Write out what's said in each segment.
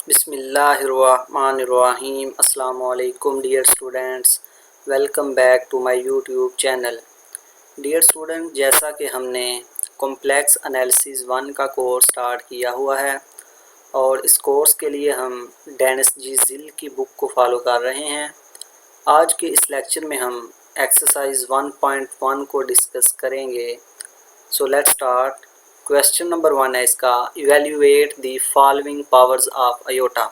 बिस्मिल्लाहिर्रहमानिर्रहीम। अस्सलाम वालेकुम dear students, welcome back to my YouTube channel. Dear student, जैसा कि हमने कॉम्प्लेक्स एनालिसिस 1 का कोर्स स्टार्ट किया हुआ है और इस कोर्स के लिए हम डेनिस जी जिल की बुक को फॉलो कर रहे हैं। आज के इस लेक्चर में हम एक्सरसाइज 1.1 को डिस्कस करेंगे। So let's start. Question number 1 है इसका, evaluate the following powers of iota.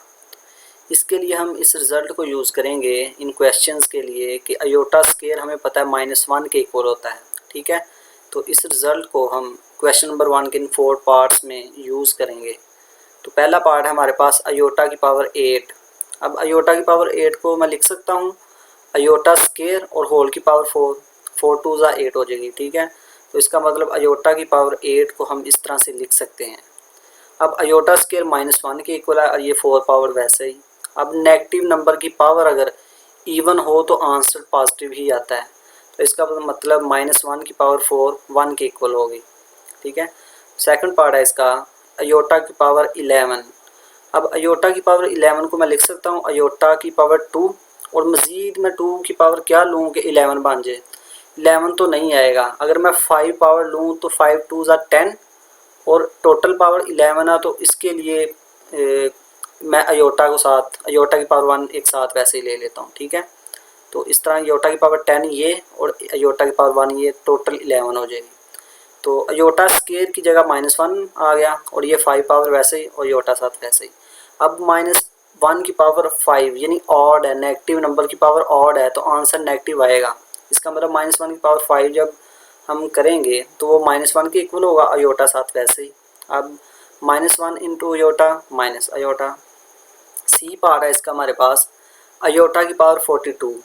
इसके लिए हम इस रिज़ल्ट को यूज़ करेंगे इन क्वेश्चंस के लिए कि अयोटा स्केयर हमें पता है -1 के इक्वल होता है। ठीक है, तो इस रिज़ल्ट को हम क्वेश्चन नंबर 1 के इन 4 पार्ट्स में यूज़ करेंगे। तो पहला पार्ट है हमारे पास अयोटा की पावर 8। अब अयोटा की पावर 8 को मैं लिख सकता हूँ अयोटा स्केयर और होल की पावर 4, 4 2 ज़ा 8 हो जाएगी। ठीक है, तो इसका मतलब अयोटा की पावर 8 को हम इस तरह से लिख सकते हैं। अब अयोटा स्केयर -1 के इक्वल है और ये 4 पावर वैसे ही। अब नेगेटिव नंबर की पावर अगर इवन हो तो आंसर पॉजिटिव ही आता है, तो इसका मतलब -1 की पावर 4 1 के इक्वल होगी। ठीक है, सेकंड पार्ट है इसका अयोटा की पावर 11। अब अयोटा की पावर 11 को मैं लिख सकता हूँ अयोटा की पावर 2 और मज़ीद मैं 2 की पावर क्या लूँ कि 11 बन जाए। 11 तो नहीं आएगा। अगर मैं 5 पावर लूँ तो 5 2 ज़ा 10 और टोटल पावर 11 है, तो इसके लिए मैं अयोटा की पावर 1 एक साथ वैसे ही ले लेता हूँ। ठीक है, तो इस तरह अयोटा की पावर 10 ये और अयोटा की पावर 1 ये टोटल 11 हो जाएगी। तो अयोटा स्केयर की जगह -1 आ गया और ये 5 पावर वैसे ही और अयोटा साथ वैसे ही। अब -1 की पावर 5 यानी ऑड है, नेगेटिव नंबर की पावर ऑड है, तो आंसर नेगेटिव आएगा। इसका मतलब -1 की पावर 5 जब हम करेंगे तो वो -1 के इक्वल होगा, अयोटा साथ वैसे ही। अब -1 into iota minus iota. C part है इसका हमारे पास अयोटा की पावर 42।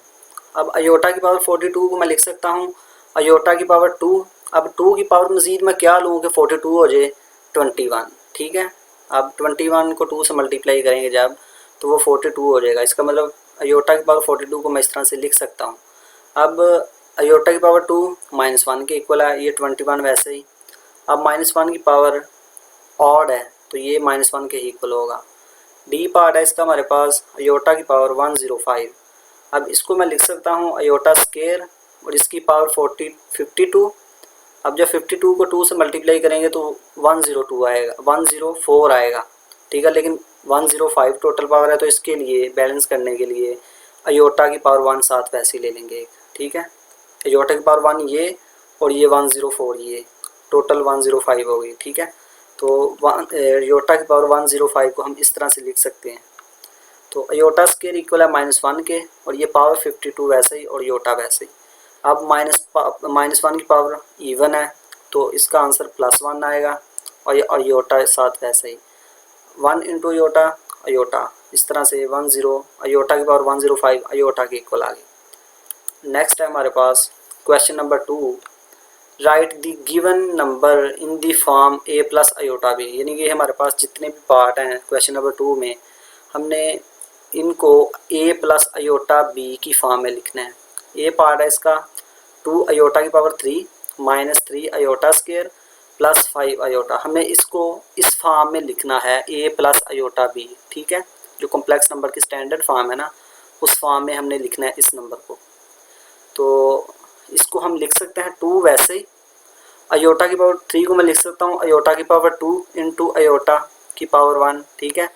अब अयोटा की पावर 42 को मैं लिख सकता हूँ अयोटा की पावर 2। अब 2 की पावर मज़ीद मैं क्या लूँ कि 42 हो जाए 21। ठीक है, अब 21 को 2 से मल्टीप्लाई करेंगे जब, तो वो 42 हो जाएगा। इसका मतलब अयोटा की पावर 42 को मैं इस तरह से लिख सकता हूँ। अब अयोटा की पावर 2 -1 के इक्वल है, ये 21 वैसे ही। अब -1 की पावर ऑड है तो ये -1 के इक्वल होगा। डी पार्ट है इसका हमारे पास अयोटा की पावर 105। अब इसको मैं लिख सकता हूँ अयोटा स्केयर और इसकी पावर 52। अब जब 52 को 2 से मल्टीप्लाई करेंगे तो 102 आएगा, 104 आएगा। ठीक है, लेकिन 105 टोटल पावर है, तो इसके लिए बैलेंस करने के लिए अयोटा की पावर 1 साथ वैसे ही ले लेंगे। ठीक है, अयोटा की पावर 1 ये और ये 104 ये टोटल 105 हो गई। ठीक है, तो अयोटा की पावर 105 को हम इस तरह से लिख सकते हैं। तो अयोटा स्केयर इक्वल है -1 के और ये पावर 52 वैसे ही और अयोटा वैसे ही। अब -1 की पावर इवन है तो इसका आंसर +1 आएगा और ये अयोटा साथ वैसे ही। 1 इंटू अयोटा अयोटा, इस तरह से 10 अयोटा की पावर 105 अयोटा के इक्वल आ गई। नेक्स्ट है हमारे पास question number 2, write the given number in the form a plus iota b. यानी कि हमारे पास जितने भी पार्ट हैं क्वेश्चन नंबर 2 में हमने इनको a प्लस अयोटा बी की फॉर्म में लिखना है। ए पार्ट है इसका 2 अयोटा की पावर 3 -3 अयोटा स्केयर +5 अयोटा। हमें इसको इस फॉर्म में लिखना है a प्लस अयोटा बी। ठीक है, जो कॉम्प्लेक्स नंबर की स्टैंडर्ड फॉर्म है ना, उस फॉर्म में हमने लिखना है इस नंबर को। तो इसको हम लिख सकते हैं 2 वैसे ही। अयोटा की पावर 3 को मैं लिख सकता हूँ अयोटा की पावर 2 इंटू अयोटा की पावर 1। ठीक है,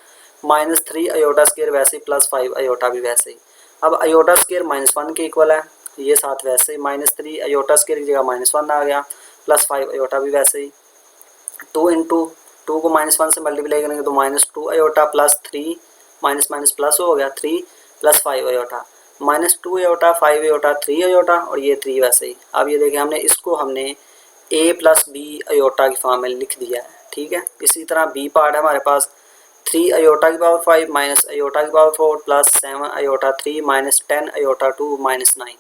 -3 अयोटा स्केयर वैसे ही +5 अयोटा भी वैसे ही। अब अयोटा स्केयर -1 के इक्वल है, ये साथ वैसे ही। -3 अयोटा स्केयर की जगह -1 आ गया, +5 अयोटा भी वैसे ही। 2 इंटू 2 को -1 से मल्टीप्लाई करेंगे तो -2 अयोटा +3 माइनस माइनस प्लस हो गया 3 +5 अयोटा, -2 अयोटा 5 अयोटा 3 अयोटा और ये 3 वैसे ही। अब ये देखें हमने a प्लस बी अयोटा की फॉर्म में लिख दिया है। ठीक है, इसी तरह बी पार्ट है हमारे पास 3 अयोटा की पावर 5 माइनस अयोटा की power 4 plus 7 iota 3 minus 10 iota 2 minus 9।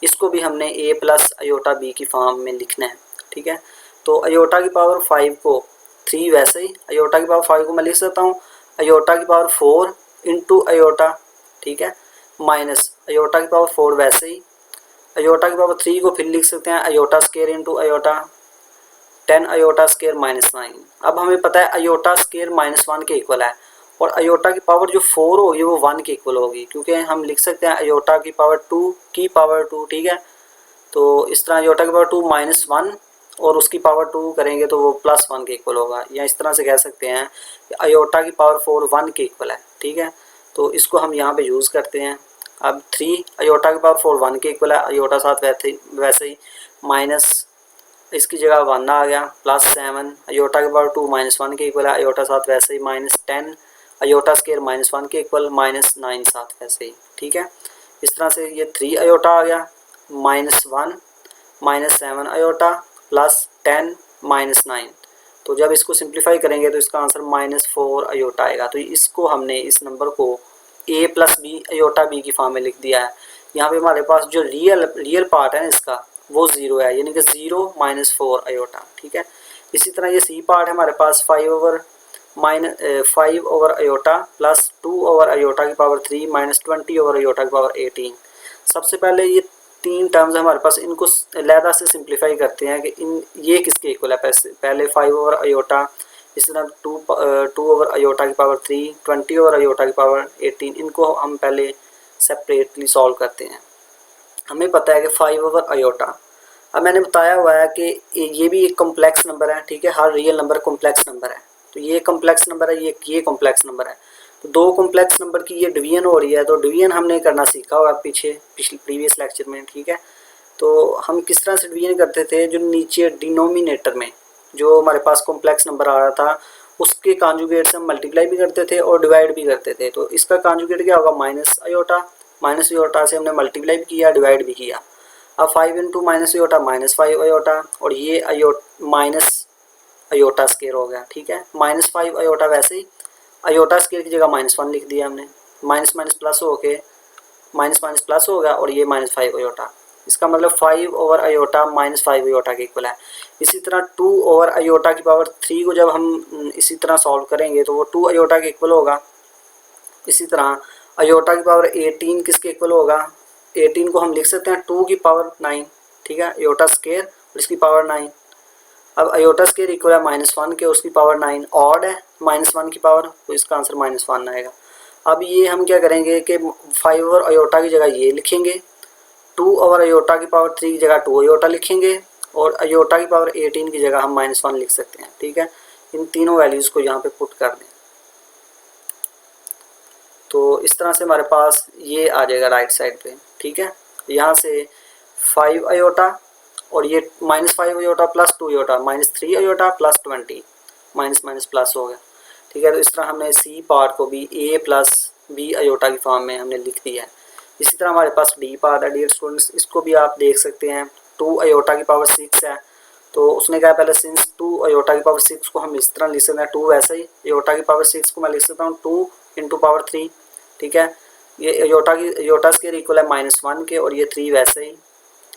इसको भी हमने a प्लस अयोटा बी की फॉर्म में लिखना है। ठीक है, तो अयोटा की पावर 5 को 3 वैसे ही, अयोटा की पावर 5 को मैं लिख सकता हूँ अयोटा की पावर 4 इंटू अयोटा। ठीक है, माइनस अयोटा की पावर 4 वैसे ही। अयोटा की पावर 3 को फिर लिख सकते हैं iota square into iota 10 iota square -9। अब हमें पता है अयोटा स्केयर -1 के इक्वल है और अयोटा की पावर जो 4 होगी वो 1 के इक्वल होगी, क्योंकि हम लिख सकते हैं अयोटा की पावर 2 की पावर 2, ठीक है। तो इस तरह अयोटा की पावर 2 -1 और उसकी पावर 2 करेंगे तो वो +1 के इक्वल होगा, या इस तरह से कह सकते हैं कि अयोटा की पावर 4 1 के इक्वल है, ठीक है। तो इसको हम यहाँ पे यूज़ करते हैं। अब 3 अयोटा की पावर 4 1 के इक्वल है, अयोटा साथ वैसे ही माइनस इसकी जगह 1 आ गया, +7 अयोटा की पावर 2 -1 के इक्वल है, अयोटा साथ वैसे ही -10 अयोटा स्केयर -1 के इक्वल, -9 साथ वैसे ही, ठीक है। इस तरह से ये 3 अयोटा आ गया, -1 -7 अयोटा +10 -9। तो जब इसको सिंप्लीफाई करेंगे तो इसका आंसर -4 अयोटा आएगा। तो इसको हमने इस नंबर को a + b अयोटा b की फॉर्म में लिख दिया है। यहाँ पे हमारे पास जो रियल पार्ट है इसका वो 0 है, यानी कि 0 -4 अयोटा, ठीक है। इसी तरह ये सी पार्ट है हमारे पास 5 ओवर अयोटा +2 ओवर अयोटा की पावर 3 -20 ओवर अयोटा की पावर 18। सबसे पहले ये 3 टर्म्स हमारे पास, इनको लहदा से सिंप्लीफाई करते हैं कि ये किसके इक्वल है। पहले 5 ओवर अयोटा, इस तरह 2 ओवर अयोटा की पावर 3 20 ओवर अयोटा की पावर 18, इनको हम पहले सेपरेटली सॉल्व करते हैं। हमें पता है कि 5 ओवर अयोटा, अब मैंने बताया हुआ है कि ये भी एक कॉम्प्लेक्स नंबर है, ठीक है। हर रियल नंबर कॉम्प्लेक्स नंबर है, तो ये कॉम्प्लेक्स नंबर है, ये कॉम्प्लेक्स नंबर है। तो दो कॉम्प्लेक्स नंबर की ये डिवीजन हो रही है, तो डिवीजन हमने करना सीखा हुआ पिछले प्रीवियस लेक्चर में, ठीक है। तो हम किस तरह से डिवीजन करते थे, जो नीचे डिनोमिनेटर में जो हमारे पास कॉम्प्लेक्स नंबर आ रहा था उसके कॉन्जुगेट से हम मल्टीप्लाई भी करते थे और डिवाइड भी करते थे। तो इसका कॉन्जुगेट क्या होगा, माइनस अयोटा से हमने मल्टीप्लाई भी किया, डिवाइड भी किया। अब 5 इंटू माइनस अयोटा -5 अयोटा, और ये माइनस अयोटा स्केयर हो गया, ठीक है। -5 अयोटा, वैसे ही अयोटा स्केयर की जगह -1 लिख दिया हमने, माइनस माइनस प्लस हो के माइनस माइनस प्लस हो गया, और ये -5 अयोटा। इसका मतलब 5 ओवर अयोटा -5 अयोटा के इक्वल है। इसी तरह 2 ओवर अयोटा की पावर 3 को जब हम इसी तरह सॉल्व करेंगे तो वो 2 अयोटा के इक्वल होगा। इसी तरह अयोटा की पावर 18 किसके इक्वल होगा, 18 को हम लिख सकते हैं 2 की पावर 9, ठीक है, अयोटा स्केयर और इसकी पावर 9। अब अयोटा स्केयर इक्वल है -1 के, उसकी पावर 9 ऑड है -1 की पावर, तो इसका आंसर -1 आएगा। अब ये हम क्या करेंगे कि 5 ओवर अयोटा की जगह ये लिखेंगे, 2 ओवर अयोटा की पावर 3 की जगह 2 अयोटा लिखेंगे, और अयोटा की पावर 18 की जगह हम -1 लिख सकते हैं, ठीक है। इन तीनों वैल्यूज़ को यहाँ पे पुट कर दें, तो इस तरह से हमारे पास ये आ जाएगा राइट साइड पे, ठीक है। यहाँ से 5 अयोटा और ये -5 iota +2 iota -3 iota +20, minus minus plus हो गया, ठीक है। तो इस तरह हमने सी पार्ट को भी a + b अयोटा की फॉर्म में हमने लिख दिया है। इसी तरह हमारे पास डी पार्ट है डियर स्टूडेंट्स, इसको भी आप देख सकते हैं। 2 अयोटा की पावर 6 है, तो उसने कहा पहले सिंस 2 अयोटा की पावर 6 को हम इस तरह लिख सकते हैं, 2 वैसे ही अयोटा की पावर 6 को मैं लिख सकता हूँ 2 इंटू पावर 3, ठीक है। ये अयोटा स्केयर इक्वल है -1 के, और ये 3 वैसे ही।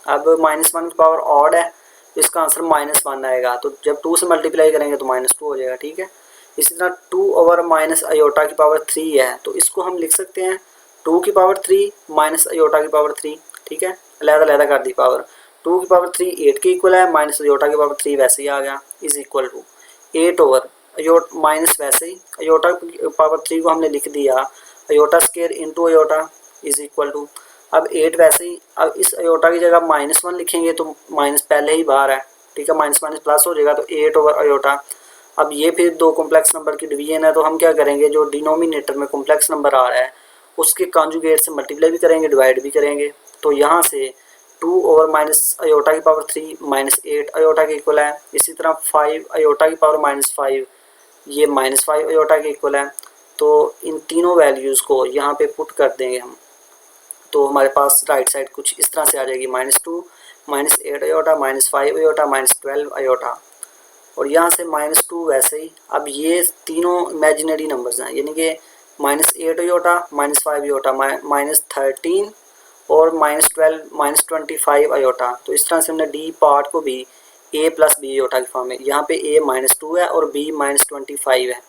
अब -1 की पावर ऑड है, तो इसका आंसर -1 आएगा, तो जब 2 से मल्टीप्लाई करेंगे तो -2 हो जाएगा, ठीक है। इसी तरह 2 ओवर माइनस अयोटा की पावर 3 है, तो इसको हम लिख सकते हैं 2 की पावर 3 माइनस अयोटा की पावर 3, ठीक है, अलग-अलग कर दी पावर। 2 की पावर 3 8 के इक्वल है, माइनस अयोटा की पावर 3 वैसे ही आ गया, is equal to 8 over minus वैसे ही अयोटा की पावर 3 को हमने लिख दिया iota square into iota is equal to, अब 8 वैसे ही। अब इस अयोटा की जगह -1 लिखेंगे तो माइनस पहले ही बाहर है, ठीक है, माइनस माइनस प्लस हो जाएगा, तो 8 ओवर अयोटा। अब ये फिर दो कॉम्प्लेक्स नंबर की डिवीजन है, तो हम क्या करेंगे, जो डिनोमिनेटर में कॉम्प्लेक्स नंबर आ रहा है उसके कॉन्जुगेट से मल्टीप्लाई भी करेंगे, डिवाइड भी करेंगे। तो यहाँ से 2 ओवर माइनस अयोटा की पावर 3 -8 अयोटा के इक्वल है। इसी तरह 5 अयोटा की पावर -5 ये -5 अयोटा के इक्वल है। तो इन तीनों वैल्यूज़ को यहाँ पे पुट कर देंगे हम, तो हमारे पास राइट साइड कुछ इस तरह से आ जाएगी, -2 -8 अयोटा -5 अयोटा -12 अयोटा, और यहाँ से -2 वैसे ही। अब ये तीनों इमेजिनरी नंबर्स हैं, यानी कि -8 अयोटा -5 अयोटा -13 और -12 -25 अयोटा। तो इस तरह से हमने डी पार्ट को भी a + b अयोटा की फॉर्म में, यहाँ पे a -2 है और b -25 है,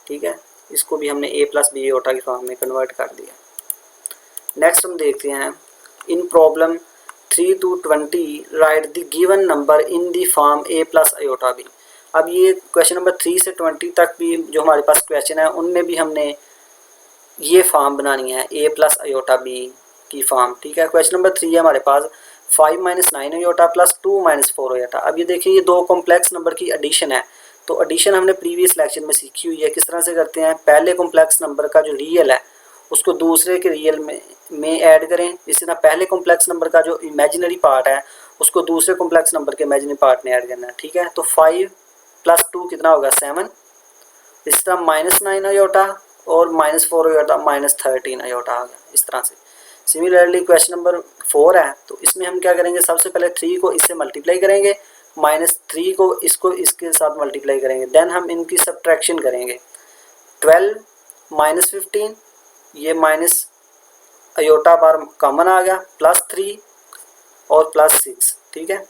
ठीक है, इसको भी हमने a + b अयोटा की फॉर्म में कन्वर्ट कर दिया। नेक्स्ट हम देखते हैं, in problem 3 to 20 write the given number in the form a + iota b। अब ये क्वेश्चन नंबर 3 से 20 तक भी जो हमारे पास क्वेश्चन है उनमें भी हमने ये फॉर्म बनानी है a प्लस अयोटा b की फॉर्म। ठीक है, क्वेश्चन नंबर 3 है हमारे पास 5 minus 9 iota plus 2 minus 4 iota. अब ये देखिए ये दो कॉम्प्लेक्स नंबर की एडिशन है। तो एडिशन हमने प्रीवियस लेक्चर में सीखी हुई है, किस तरह से करते हैं, पहले कॉम्प्लेक्स नंबर का जो रियल है उसको दूसरे के रियल में ऐड करें। इसी तरह पहले कॉम्प्लेक्स नंबर का जो इमेजिनरी पार्ट है उसको दूसरे कॉम्प्लेक्स नंबर के इमेजिनरी पार्ट में ऐड करना है। ठीक है, तो 5 प्लस 2 कितना होगा 7। इस तरह माइनस 9 अयोटा और माइनस 4 अयोटा माइनस 13 अयोटा आ गया इस तरह से। सिमिलरली क्वेश्चन नंबर 4 है, तो इसमें हम क्या करेंगे, सबसे पहले 3 को इससे मल्टीप्लाई करेंगे, माइनस 3 को इसके साथ मल्टीप्लाई करेंगे, देन हम इनकी सब्ट्रैक्शन करेंगे। 12 माइनस 15, ये माइनस अयोटा बार कॉमन आ गया, प्लस 3 और प्लस 6। ठीक है,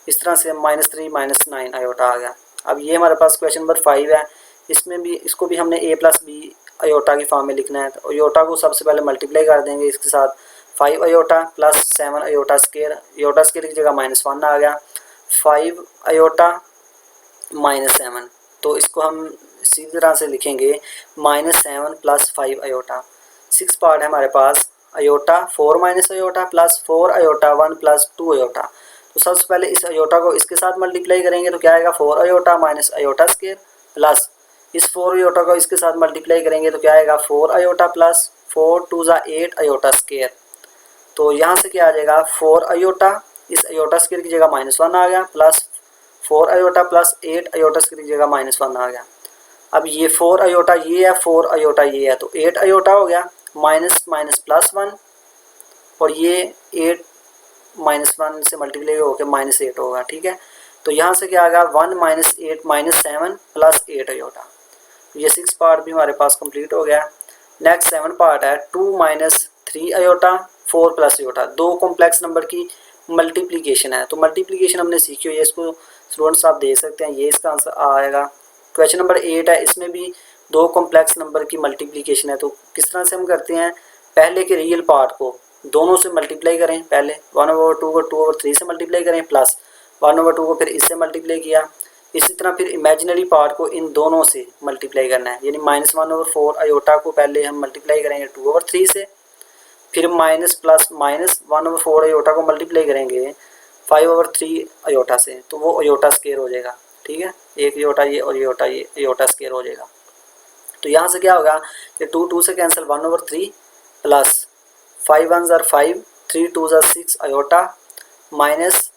इस तरह से माइनस 3 माइनस 9 अयोटा आ गया। अब ये हमारे पास क्वेश्चन नंबर 5 है, इसमें भी इसको भी हमने a प्लस बी अयोटा की फॉर्म में लिखना है। तो अयोटा को सबसे पहले मल्टीप्लाई कर देंगे इसके साथ, 5 iota plus 7 iota square, iota square की जगह -1 आ गया, 5 अयोटा माइनस 7। तो इसको हम सीधी तरह से लिखेंगे -7 प्लस 5 अयोटा। 6 पार्ट है हमारे पास, iota 4 minus iota plus 4 iota 1 plus 2 iota. तो सबसे पहले इस अयोटा को इसके साथ मल्टीप्लाई करेंगे तो क्या आएगा 4 iota minus iota square, plus इस 4 अयोटा को इसके साथ मल्टीप्लाई करेंगे तो क्या आएगा 4 अयोटा प्लस 4 2 ज़ा 8 अयोटा स्केयर। तो यहाँ से क्या आ जाएगा 4 अयोटा, इस अयोटा स्केयर की जगह -1 आ गया, plus 4 iota plus 8 iota square की जगह -1 आ गया। अब ये 4 अयोटा ये है, 4 अयोटा ये है, तो 8 अयोटा हो गया, माइनस माइनस प्लस 1, और ये 8 -1 से मल्टीप्लाई होकर -8 होगा। ठीक है, तो यहाँ से क्या आ गया 1 माइनस 8 माइनस 7 प्लस 8 अयोटा। ये 6 पार्ट भी हमारे पास कंप्लीट हो गया। नेक्स्ट 7 पार्ट है 2 माइनस 3 अयोटा 4 प्लस अयोटा। दो कॉम्प्लेक्स नंबर की मल्टीप्लिकेशन है, तो मल्टीप्लिकेशन हमने सीखी हुई है, इसको स्टूडेंट्स आप देख सकते हैं, ये इसका आंसर आएगा। क्वेश्चन नंबर 8 है, इसमें भी दो कॉम्प्लेक्स नंबर की मल्टीप्लिकेशन है। तो किस तरह से हम करते हैं, पहले के रियल पार्ट को दोनों से मल्टीप्लाई करें, पहले 1/2 को 2/3 से मल्टीप्लाई करें, प्लस 1/2 को फिर इससे मल्टीप्लाई किया। इसी तरह फिर इमेजिनरी पार्ट को इन दोनों से मल्टीप्लाई करना है, यानी -1/4 अयोटा को पहले हम मल्टीप्लाई करेंगे 2/3 से, फिर माइनस प्लस माइनस 1/4 अयोटा को मल्टीप्लाई करेंगे 5/3 अयोटा से, तो वो अयोटा स्केयर हो जाएगा। ठीक है, एक अयोटा ये और अयोटा ये अयोटा स्केयर हो जाएगा। तो यहाँ से क्या होगा कि 2 से कैंसिल 1/3 प्लस 5 1 ज़ा 5 3 2 ज़ा 6 अयोटा माइनस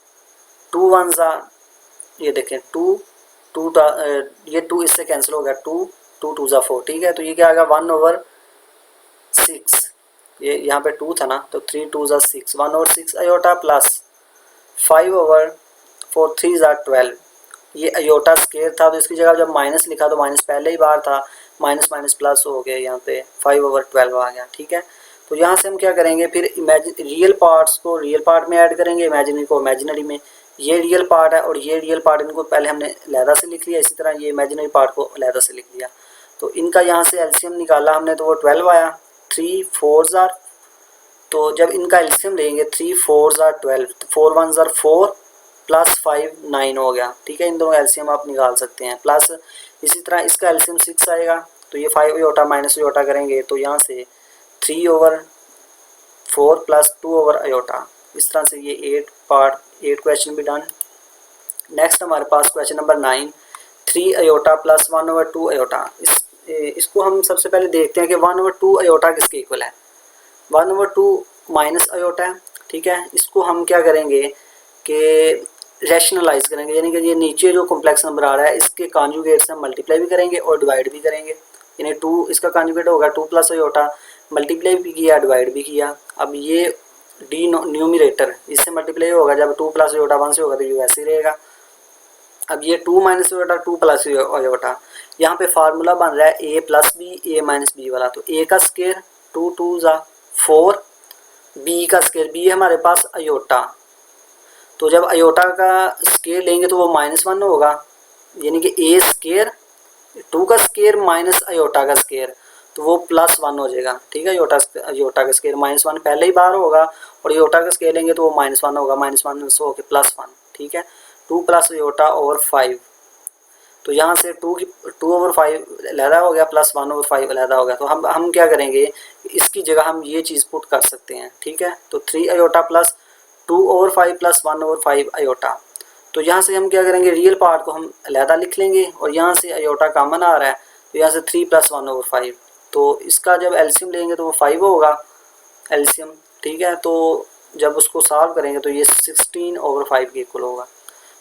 2 1 ज़ा, ये देखें 2 ये 2 इससे कैंसिल हो गया, 2 2 ज़ा 4। ठीक है, तो ये क्या आ गया 1/6, ये यहाँ पे 2 था ना, तो 3 2 ज़ा 6 1/6 अयोटा प्लस 5/4 3 ज़ा 12। ये अयोटा स्केयर था, तो इसकी जगह जब माइनस लिखा तो माइनस पहले ही बार था, माइनस माइनस प्लस हो गया, यहाँ पे 5/12 आ गया। ठीक है, तो यहाँ से हम क्या करेंगे, फिर रियल पार्ट्स को रियल पार्ट में ऐड करेंगे, इमेजिनरी को इमेजिनरी में। ये रियल पार्ट है और ये रियल पार्ट, इनको पहले हमने अलहदा से लिख लिया, इसी तरह ये इमेजिनरी पार्ट को अलहदा से लिख लिया। तो इनका यहाँ से एलसीएम निकाला हमने, तो वो 12 आया, 3 4 ज़ा, तो जब इनका एलसीएम लेंगे 3 4 ज़ा 12, 4 1 ज़ा 4 प्लस 5 9 हो गया। ठीक है, इन दोनों एलसीएम आप निकाल सकते हैं, प्लस इसी तरह इसका एलसीएम 6 आएगा, तो ये 5 अयोटा माइनस अयोटा करेंगे, तो यहाँ से 3/4 प्लस 2 अयोटा। इस तरह से ये 8 क्वेश्चन भी डन। नेक्स्ट हमारे पास question number 9, 3 iota plus 1/2 iota. इसको हम सबसे पहले देखते हैं कि 1/2 अयोटा किसके इक्वल है। 1/2 माइनस अयोटा है। ठीक है, इसको हम क्या करेंगे कि रैशनलाइज करेंगे, यानी कि ये नीचे जो कॉम्प्लेक्स नंबर आ रहा है इसके कॉन्जुगेट से हम मल्टीप्लाई भी करेंगे और डिवाइड भी करेंगे। यानी 2 इसका कॉन्जुगेट होगा 2 प्लस अयोटा, मल्टीप्लाई भी किया डिवाइड भी किया। अब ये डी न्यूमिरेटर इससे मल्टीप्लाई होगा, जब 2 प्लस अयोटा 1 से होगा तो ये वैसे ही रहेगा। अब ये 2 माइनस अयोटा 2 प्लस अयोटा, यहाँ पे फार्मूला बन रहा है a plus b a minus b वाला। तो a का स्केयर 2 2 ज़ा 4, b का स्केयर b है हमारे पास अयोटा, तो जब अयोटा का स्केयर लेंगे तो वो -1 होगा, यानी कि a स्केयर 2 का स्केयर माइनस अयोटा का स्केयर, तो वो +1 हो जाएगा। ठीक है, अयोटा का स्केयर -1 पहले ही बार होगा और अयोटा का स्केयर लेंगे तो वो -1 होगा, -1 से होकर +1। ठीक है, 2 प्लस अयोटा ओवर 5, तो यहाँ से 2/5 अलहदा हो गया प्लस 1/5 अलहदा हो गया। तो हम क्या करेंगे, इसकी जगह हम ये चीज़ पुट कर सकते हैं, ठीक है। तो 3 आयोटा प्लस 2/5 प्लस 1/5 आयोटा। तो यहाँ से हम क्या करेंगे, रियल पार्ट को हम अलहदा लिख लेंगे और यहाँ से आयोटा कॉमन आ रहा है, तो यहाँ से 3 प्लस 1/5। तो इसका जब एलसीएम लेंगे तो वो 5 होगा एलसीएम, ठीक है। तो जब उसको सॉल्व करेंगे तो ये 16/5 के इक्वल होगा।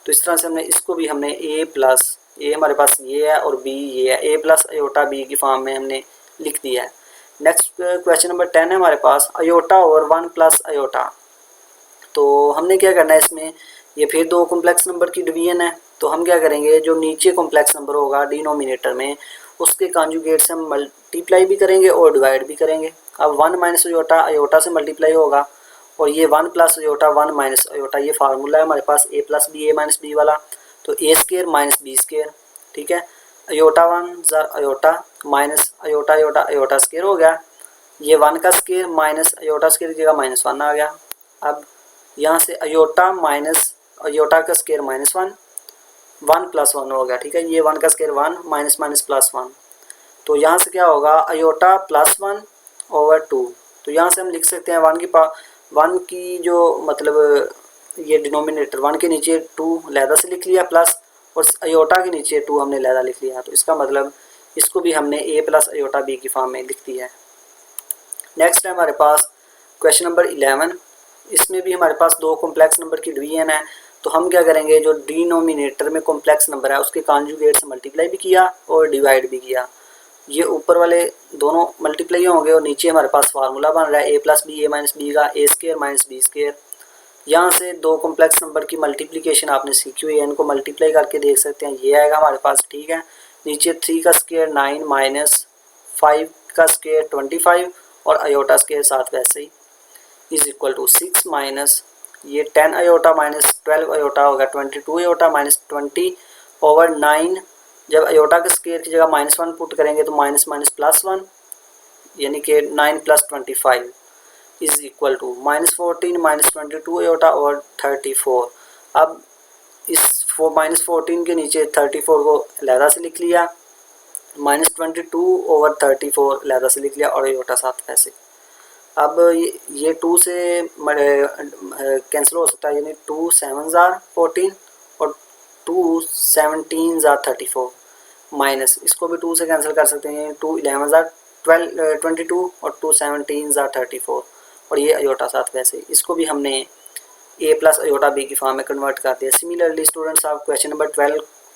तो इस तरह से हमने इसको भी हमने ए प्लस, ए हमारे पास ये है और बी ये है, ए प्लस आयोटा बी की फॉर्म में हमने लिख दिया है। नेक्स्ट क्वेश्चन नंबर 10 है हमारे पास, आयोटा और 1 प्लस आयोटा। तो हमने क्या करना है इसमें, ये फिर दो कॉम्प्लेक्स नंबर की डिवीजन है। तो हम क्या करेंगे, जो नीचे कॉम्प्लेक्स नंबर होगा डिनोमिनेटर में, उसके कॉन्जुगेट से हम मल्टीप्लाई भी करेंगे और डिवाइड भी करेंगे। अब 1 माइनस आयोटा आयोटा से मल्टीप्लाई होगा और ये 1 प्लस आयोटा 1 माइनस आयोटा, ये फार्मूला है हमारे पास a plus b a minus b वाला। तो a square minus b square, ठीक है। आयोटा 1 ज़र iota minus iota iota iota square हो गया। ये 1 का स्केयर माइनस आयोटा स्केयर की जगह -1 आ गया। अब यहाँ से आयोटा माइनस आयोटा का स्केयर -1, 1 प्लस 1 हो गया, ठीक है। ये 1 का स्केयर 1 माइनस माइनस प्लस 1। तो यहाँ से क्या होगा, आयोटा प्लस 1/2। तो यहाँ से हम लिख सकते हैं 1 की जो मतलब ये डिनोमिनेटर 1 के नीचे 2 लहदा से लिख लिया प्लस, और आयोटा के नीचे 2 हमने लहदा लिख लिया। तो इसका मतलब इसको भी हमने ए प्लस आयोटा बी की फॉर्म में लिख दिया है। नेक्स्ट है हमारे पास क्वेश्चन नंबर 11। इसमें भी हमारे पास दो कॉम्प्लेक्स नंबर की डिवीजन है। तो हम क्या करेंगे, जो डिनोमिनेटर में कॉम्प्लेक्स नंबर है उसके कॉन्जुगेट से मल्टीप्लाई भी किया और डिवाइड भी किया। ये ऊपर वाले दोनों मल्टीप्लाई होंगे और नीचे हमारे पास फार्मूला बन रहा है ए plus b a minus b का, ए स्केयर माइनस बी स्केयर। यहाँ से दो कॉम्प्लेक्स नंबर की मल्टीप्लिकेशन आपने सीखी हुई है, इनको मल्टीप्लाई करके देख सकते हैं। ये आएगा हमारे पास, ठीक है। नीचे 3 का स्केयर 9 माइनस 5 का स्केयर 25 और आयोटा स्केयर साथ वैसे ही इज इक्वल टू 6 माइनस ये 10 आयोटा माइनस 12 आयोटा होगा 22 आयोटा माइनस 20/9। जब आयोटा के स्केयर की जगह -1 पुट करेंगे तो माइनस माइनस प्लस 1, यानी कि 9 plus 25 is equal to -14 minus 22 iota और 34। अब इस -14 के नीचे 34 को लहदा से लिख लिया, -22/34 लहदा से लिख लिया और आयोटा साथ वैसे। अब ये 2 से कैंसिल हो सकता है, यानी 2 7 ज़ार 14 और 2 17 ज़ार 34 माइनस, इसको भी 2 से कैंसिल कर सकते हैं, यानी 2 11 ज़ार 22 और 2 17 ज़ार 34 और ये आयोटा साथ वैसे। इसको भी हमने ए प्लस आयोटा बी की फॉर्म में कन्वर्ट कर दिया। सिमिलरली स्टूडेंट्स आप क्वेश्चन नंबर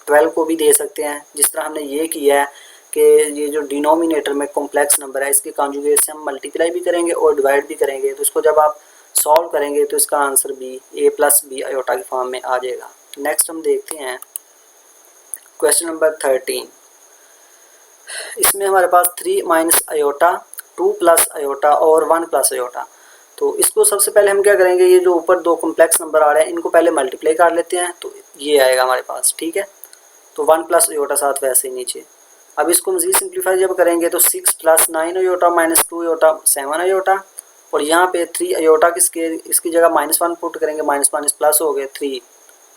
12 को भी दे सकते हैं, जिस तरह हमने ये किया है कि ये जो डिनोमिनेटर में कॉम्प्लेक्स नंबर है इसके कॉन्जुगेट से हम मल्टीप्लाई भी करेंगे और डिवाइड भी करेंगे। तो इसको जब आप सॉल्व करेंगे तो इसका आंसर भी ए प्लस बी आयोटा की फॉर्म में आ जाएगा। नेक्स्ट हम देखते हैं क्वेश्चन नंबर 13। इसमें हमारे पास 3 माइनस आयोटा 2 प्लस आयोटा और 1 प्लस आयोटा। तो इसको सबसे पहले हम क्या करेंगे, ये जो ऊपर दो कॉम्प्लेक्स नंबर आ रहे हैं इनको पहले मल्टीप्लाई कर लेते हैं। तो ये आएगा हमारे पास, ठीक है। तो 1 प्लस आयोटा साथ वैसे ही नीचे। अब इसको मज़ीद सिंप्लीफाई जब करेंगे तो 6 plus 9 iota minus 2 iota 7 iota, और यहाँ पे 3 आयोटा की स्केयर इसकी जगह -1 पुट करेंगे, माइनस माइनस प्लस हो गए 3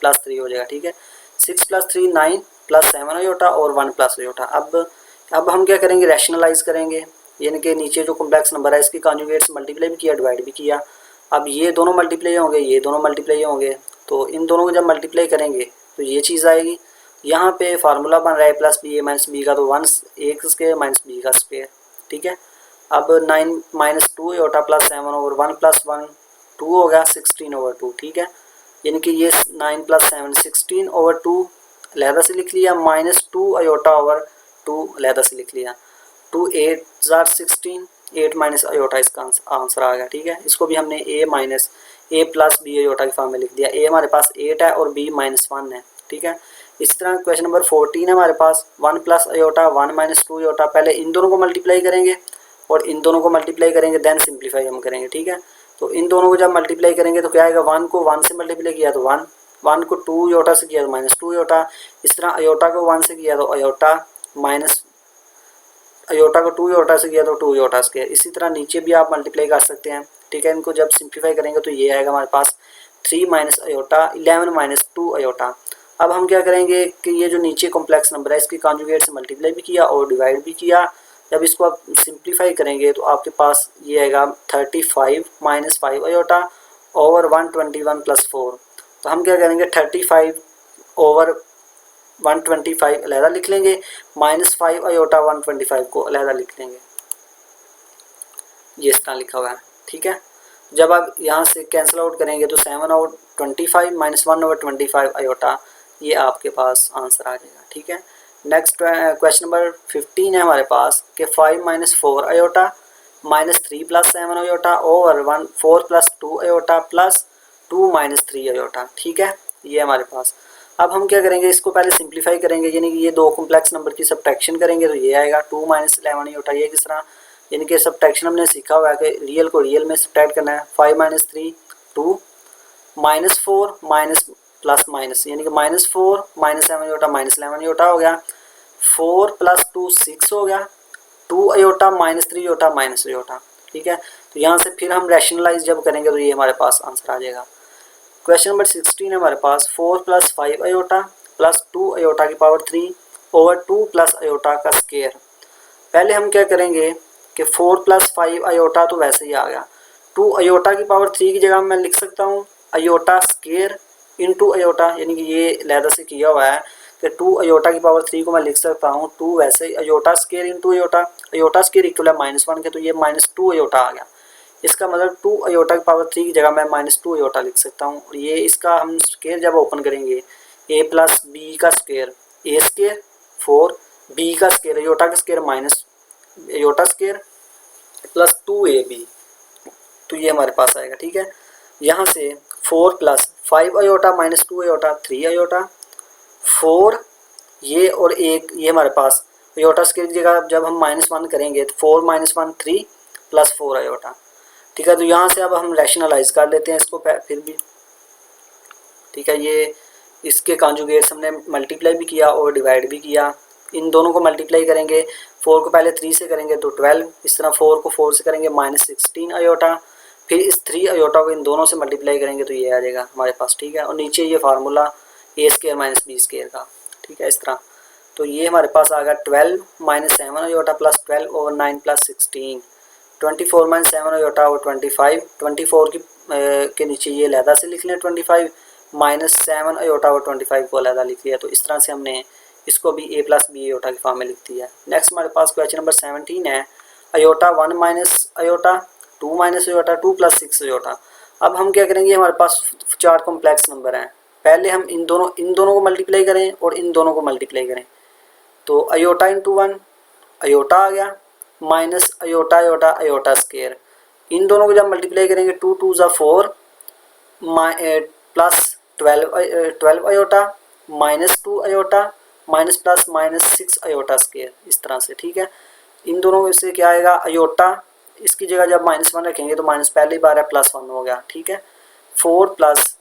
प्लस 3 हो जाएगा, ठीक है। 6 प्लस 3 9 प्लस 7 आयोटा और 1 प्लस आयोटा। अब हम क्या करेंगे, रैशनलाइज करेंगे, यानी कि नीचे जो कॉम्प्लेक्स नंबर है इसकी कॉन्जुगेट से मल्टीप्लाई भी किया डिवाइड भी किया। अब ये दोनों मल्टीप्लाई होंगे, ये दोनों मल्टीप्लाई होंगे, तो इन दोनों को जब मल्टीप्लाई करेंगे तो ये चीज़ आएगी। यहाँ पे फार्मूला बन रहा है plus b a minus b का, तो 1 ए का स्क्वायर माइनस बी का स्क्वायर, ठीक है। अब 9 माइनस 2 आयोटा प्लस 7 और 1 प्लस 1 2 हो गया 16/2, ठीक है। यानी कि ये 9 प्लस 7 16/2 लहदा से लिख लिया, -2 आयोटा ओवर 2 लहदा से लिख लिया। 2 8 ज़ार 16, 8 माइनस आयोटा इसका आंसर आ गया, ठीक है। इसको भी हमने ए प्लस बी आयोटा की फॉर्म में लिख दिया। ए हमारे पास 8 है और बी -1 है, ठीक है। इसी तरह क्वेश्चन नंबर 14 है हमारे पास, 1 प्लस आयोटा 1 माइनस 2 आयोटा। पहले इन दोनों को मल्टीप्लाई करेंगे और इन दोनों को मल्टीप्लाई करेंगे, देन सिंप्लीफाई हम करेंगे, ठीक है। तो इन दोनों को जब मल्टीप्लाई करेंगे तो क्या आएगा, 1 को 1 से मल्टीप्लाई किया तो 1 को 2 आयोटा से किया तो -2 आयोटा। इस तरह आयोटा को 1 से किया तो आयोटा माइनस आयोटा को 2 आयोटा से किया तो 2 आयोटा स्क्वायर। इसी तरह नीचे भी आप मल्टीप्लाई कर सकते हैं, ठीक है। इनको जब सिंप्लीफाई करेंगे तो ये आएगा हमारे पास 3 माइनस आयोटा 11 माइनस 2 आयोटा। अब हम क्या करेंगे कि ये जो नीचे कॉम्प्लेक्स नंबर है इसकी कॉन्जुगेट से मल्टीप्लाई भी किया और डिवाइड भी किया। जब इसको आप सिंप्लीफाई करेंगे तो आपके पास ये आएगा 35 माइनस 5 अयोटा ओवर 121 प्लस 4। तो हम क्या करेंगे 35 ओवर 125 अलहदा लिख लेंगे, माइनस 5 अयोटा 125 को अलहदा लिख लेंगे। ये इस तरह लिखा हुआ है, ठीक है। जब आप यहाँ से कैंसिल आउट करेंगे तो 7 ओवर 25 माइनस 1 ओवर 25 अयोटा, ये आपके पास आंसर आ जाएगा, ठीक है। नेक्स्ट क्वेश्चन नंबर 15 है हमारे पास कि 5 minus 4 iota minus 3 plus 7 iota over 4 plus 2 iota plus 2 minus 3 iota, ठीक है। ये हमारे पास। अब हम क्या करेंगे, इसको पहले सिंप्लीफाई करेंगे, यानी कि ये दो कॉम्प्लेक्स नंबर की सब्ट्रैक्शन करेंगे तो ये आएगा 2 माइनस 11 अयोटा। ये किस तरह, यानी कि सब्ट्रैक्शन हमने सीखा हुआ है कि रियल को रियल में सब्ट्रैक्ट करना है। 5 minus 3 2 minus 4 minus plus minus, यानी कि minus 4 minus 7 iota minus 11 iota हो गया। 4 प्लस 2 6 हो गया, 2 iota minus 3 iota minus iota, ठीक है। तो यहाँ से फिर हम रैशनलाइज जब करेंगे तो ये हमारे पास आंसर आ जाएगा। क्वेश्चन नंबर 16 है हमारे पास 4 प्लस 5 अयोटा प्लस 2 अयोटा की पावर 3 ओवर 2 प्लस अयोटा का स्केयर। पहले हम क्या करेंगे कि 4 प्लस 5 अयोटा तो वैसे ही आ गया, 2 अयोटा की पावर 3 की जगह मैं लिख सकता हूँ अयोटा स्केयर इनटू अयोटा, यानी कि ये लहदा से किया हुआ है कि 2 अयोटा की पावर 3 को मैं लिख सकता हूँ 2 वैसे ही iota square into iota. Iota square equal है -1 के, तो ये -2 अयोटा आ गया। इसका मतलब 2 अयोटा की पावर 3 की जगह मैं -2 अयोटा लिख सकता हूँ। और ये इसका हम स्केयर जब ओपन करेंगे a प्लस बी का स्केयर ए स्केयर 4 बी का स्केयर अयोटा का square minus iota square plus 2ab, तो ये हमारे पास आएगा, ठीक है। यहाँ से 4 plus 5 iota minus 2 iota 3 iota 4 ये और एक ये हमारे पास अयोटा स्केयर की जगह जब हम -1 करेंगे तो 4 माइनस 1 3 प्लस 4 अयोटा, ठीक है। तो यहाँ से अब हम रैशनलाइज कर लेते हैं इसको फिर भी, ठीक है। ये इसके कॉन्जुगेट्स हमने मल्टीप्लाई भी किया और डिवाइड भी किया। इन दोनों को मल्टीप्लाई करेंगे, 4 को पहले 3 से करेंगे तो 12, इस तरह 4 को 4 से करेंगे -16 अयोटा, फिर इस 3 अयोटा को इन दोनों से मल्टीप्लाई करेंगे तो ये आ जाएगा हमारे पास, ठीक है। और नीचे ये फार्मूला ए स्केयर माइनस बी स्केयर का, ठीक है, इस तरह। तो ये हमारे पास आ गया 12 minus 7 iota plus 12 over 9 plus 16, 24 minus 7 iota over 25, 24 के नीचे ये अलहदा से लिख लें 25 माइनस 7 अयोटा ओवर 25 को अलहदा लिख लिया। तो इस तरह से हमने इसको भी a प्लस बी अयोटा की फॉर्म में लिख दिया है। नेक्स्ट हमारे पास क्वेश्चन नंबर 17 है iota 1 minus iota 2 minus iota 2 plus 6 iota. अब हम क्या करेंगे, हमारे पास 4 कॉम्प्लेक्स नंबर हैं, पहले हम इन दोनों को मल्टीप्लाई करें और इन दोनों को मल्टीप्लाई करें। तो अयोटा इंटू 1 अयोटा आ गया minus iota iota iota square, इन दोनों को जब मल्टीप्लाई करेंगे 2 2 ज़ा 4 plus 12 iota minus 2 iota minus plus minus 6 iota square, इस तरह से, ठीक है। इन दोनों से क्या आएगा अयोटा, इसकी जगह जब -1 रखेंगे तो माइनस पहली बार है +1 हो गया, ठीक है। 4 प्लस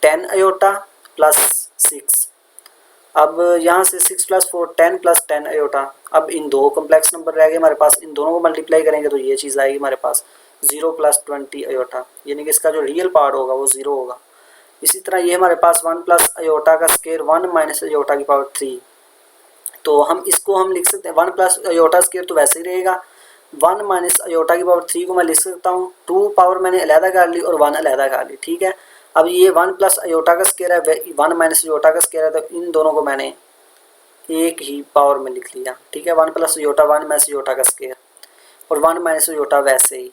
10 अयोटा प्लस 6, अब यहाँ से 6 प्लस 4 10 प्लस 10 अयोटा। अब इन दो कॉम्प्लेक्स नंबर रह गए हमारे पास, इन दोनों को मल्टीप्लाई करेंगे तो ये चीज़ आएगी हमारे पास 0 प्लस 20 अयोटा, यानी कि इसका जो रियल पार्ट होगा वो 0 होगा। इसी तरह ये हमारे पास 1 प्लस अयोटा का स्केयर 1 माइनस अयोटा की पावर 3, तो हम इसको हम लिख सकते हैं 1 प्लस अयोटा स्केयर तो वैसे ही रहेगा, 1 माइनस अयोटा की पावर 3 को मैं लिख सकता हूँ 2 पावर मैंने अलहदा कर ली और 1 अलहदा कर ली, ठीक है। अब ये 1 प्लस अयोटा का स्केयर है 1 माइनस अयोटा का स्केयर है, तो इन दोनों को मैंने एक ही पावर में लिख लिया, ठीक है। 1 प्लस अयोटा 1 माइनस अयोटा का स्केयर और 1 माइनस अयोटा वैसे ही।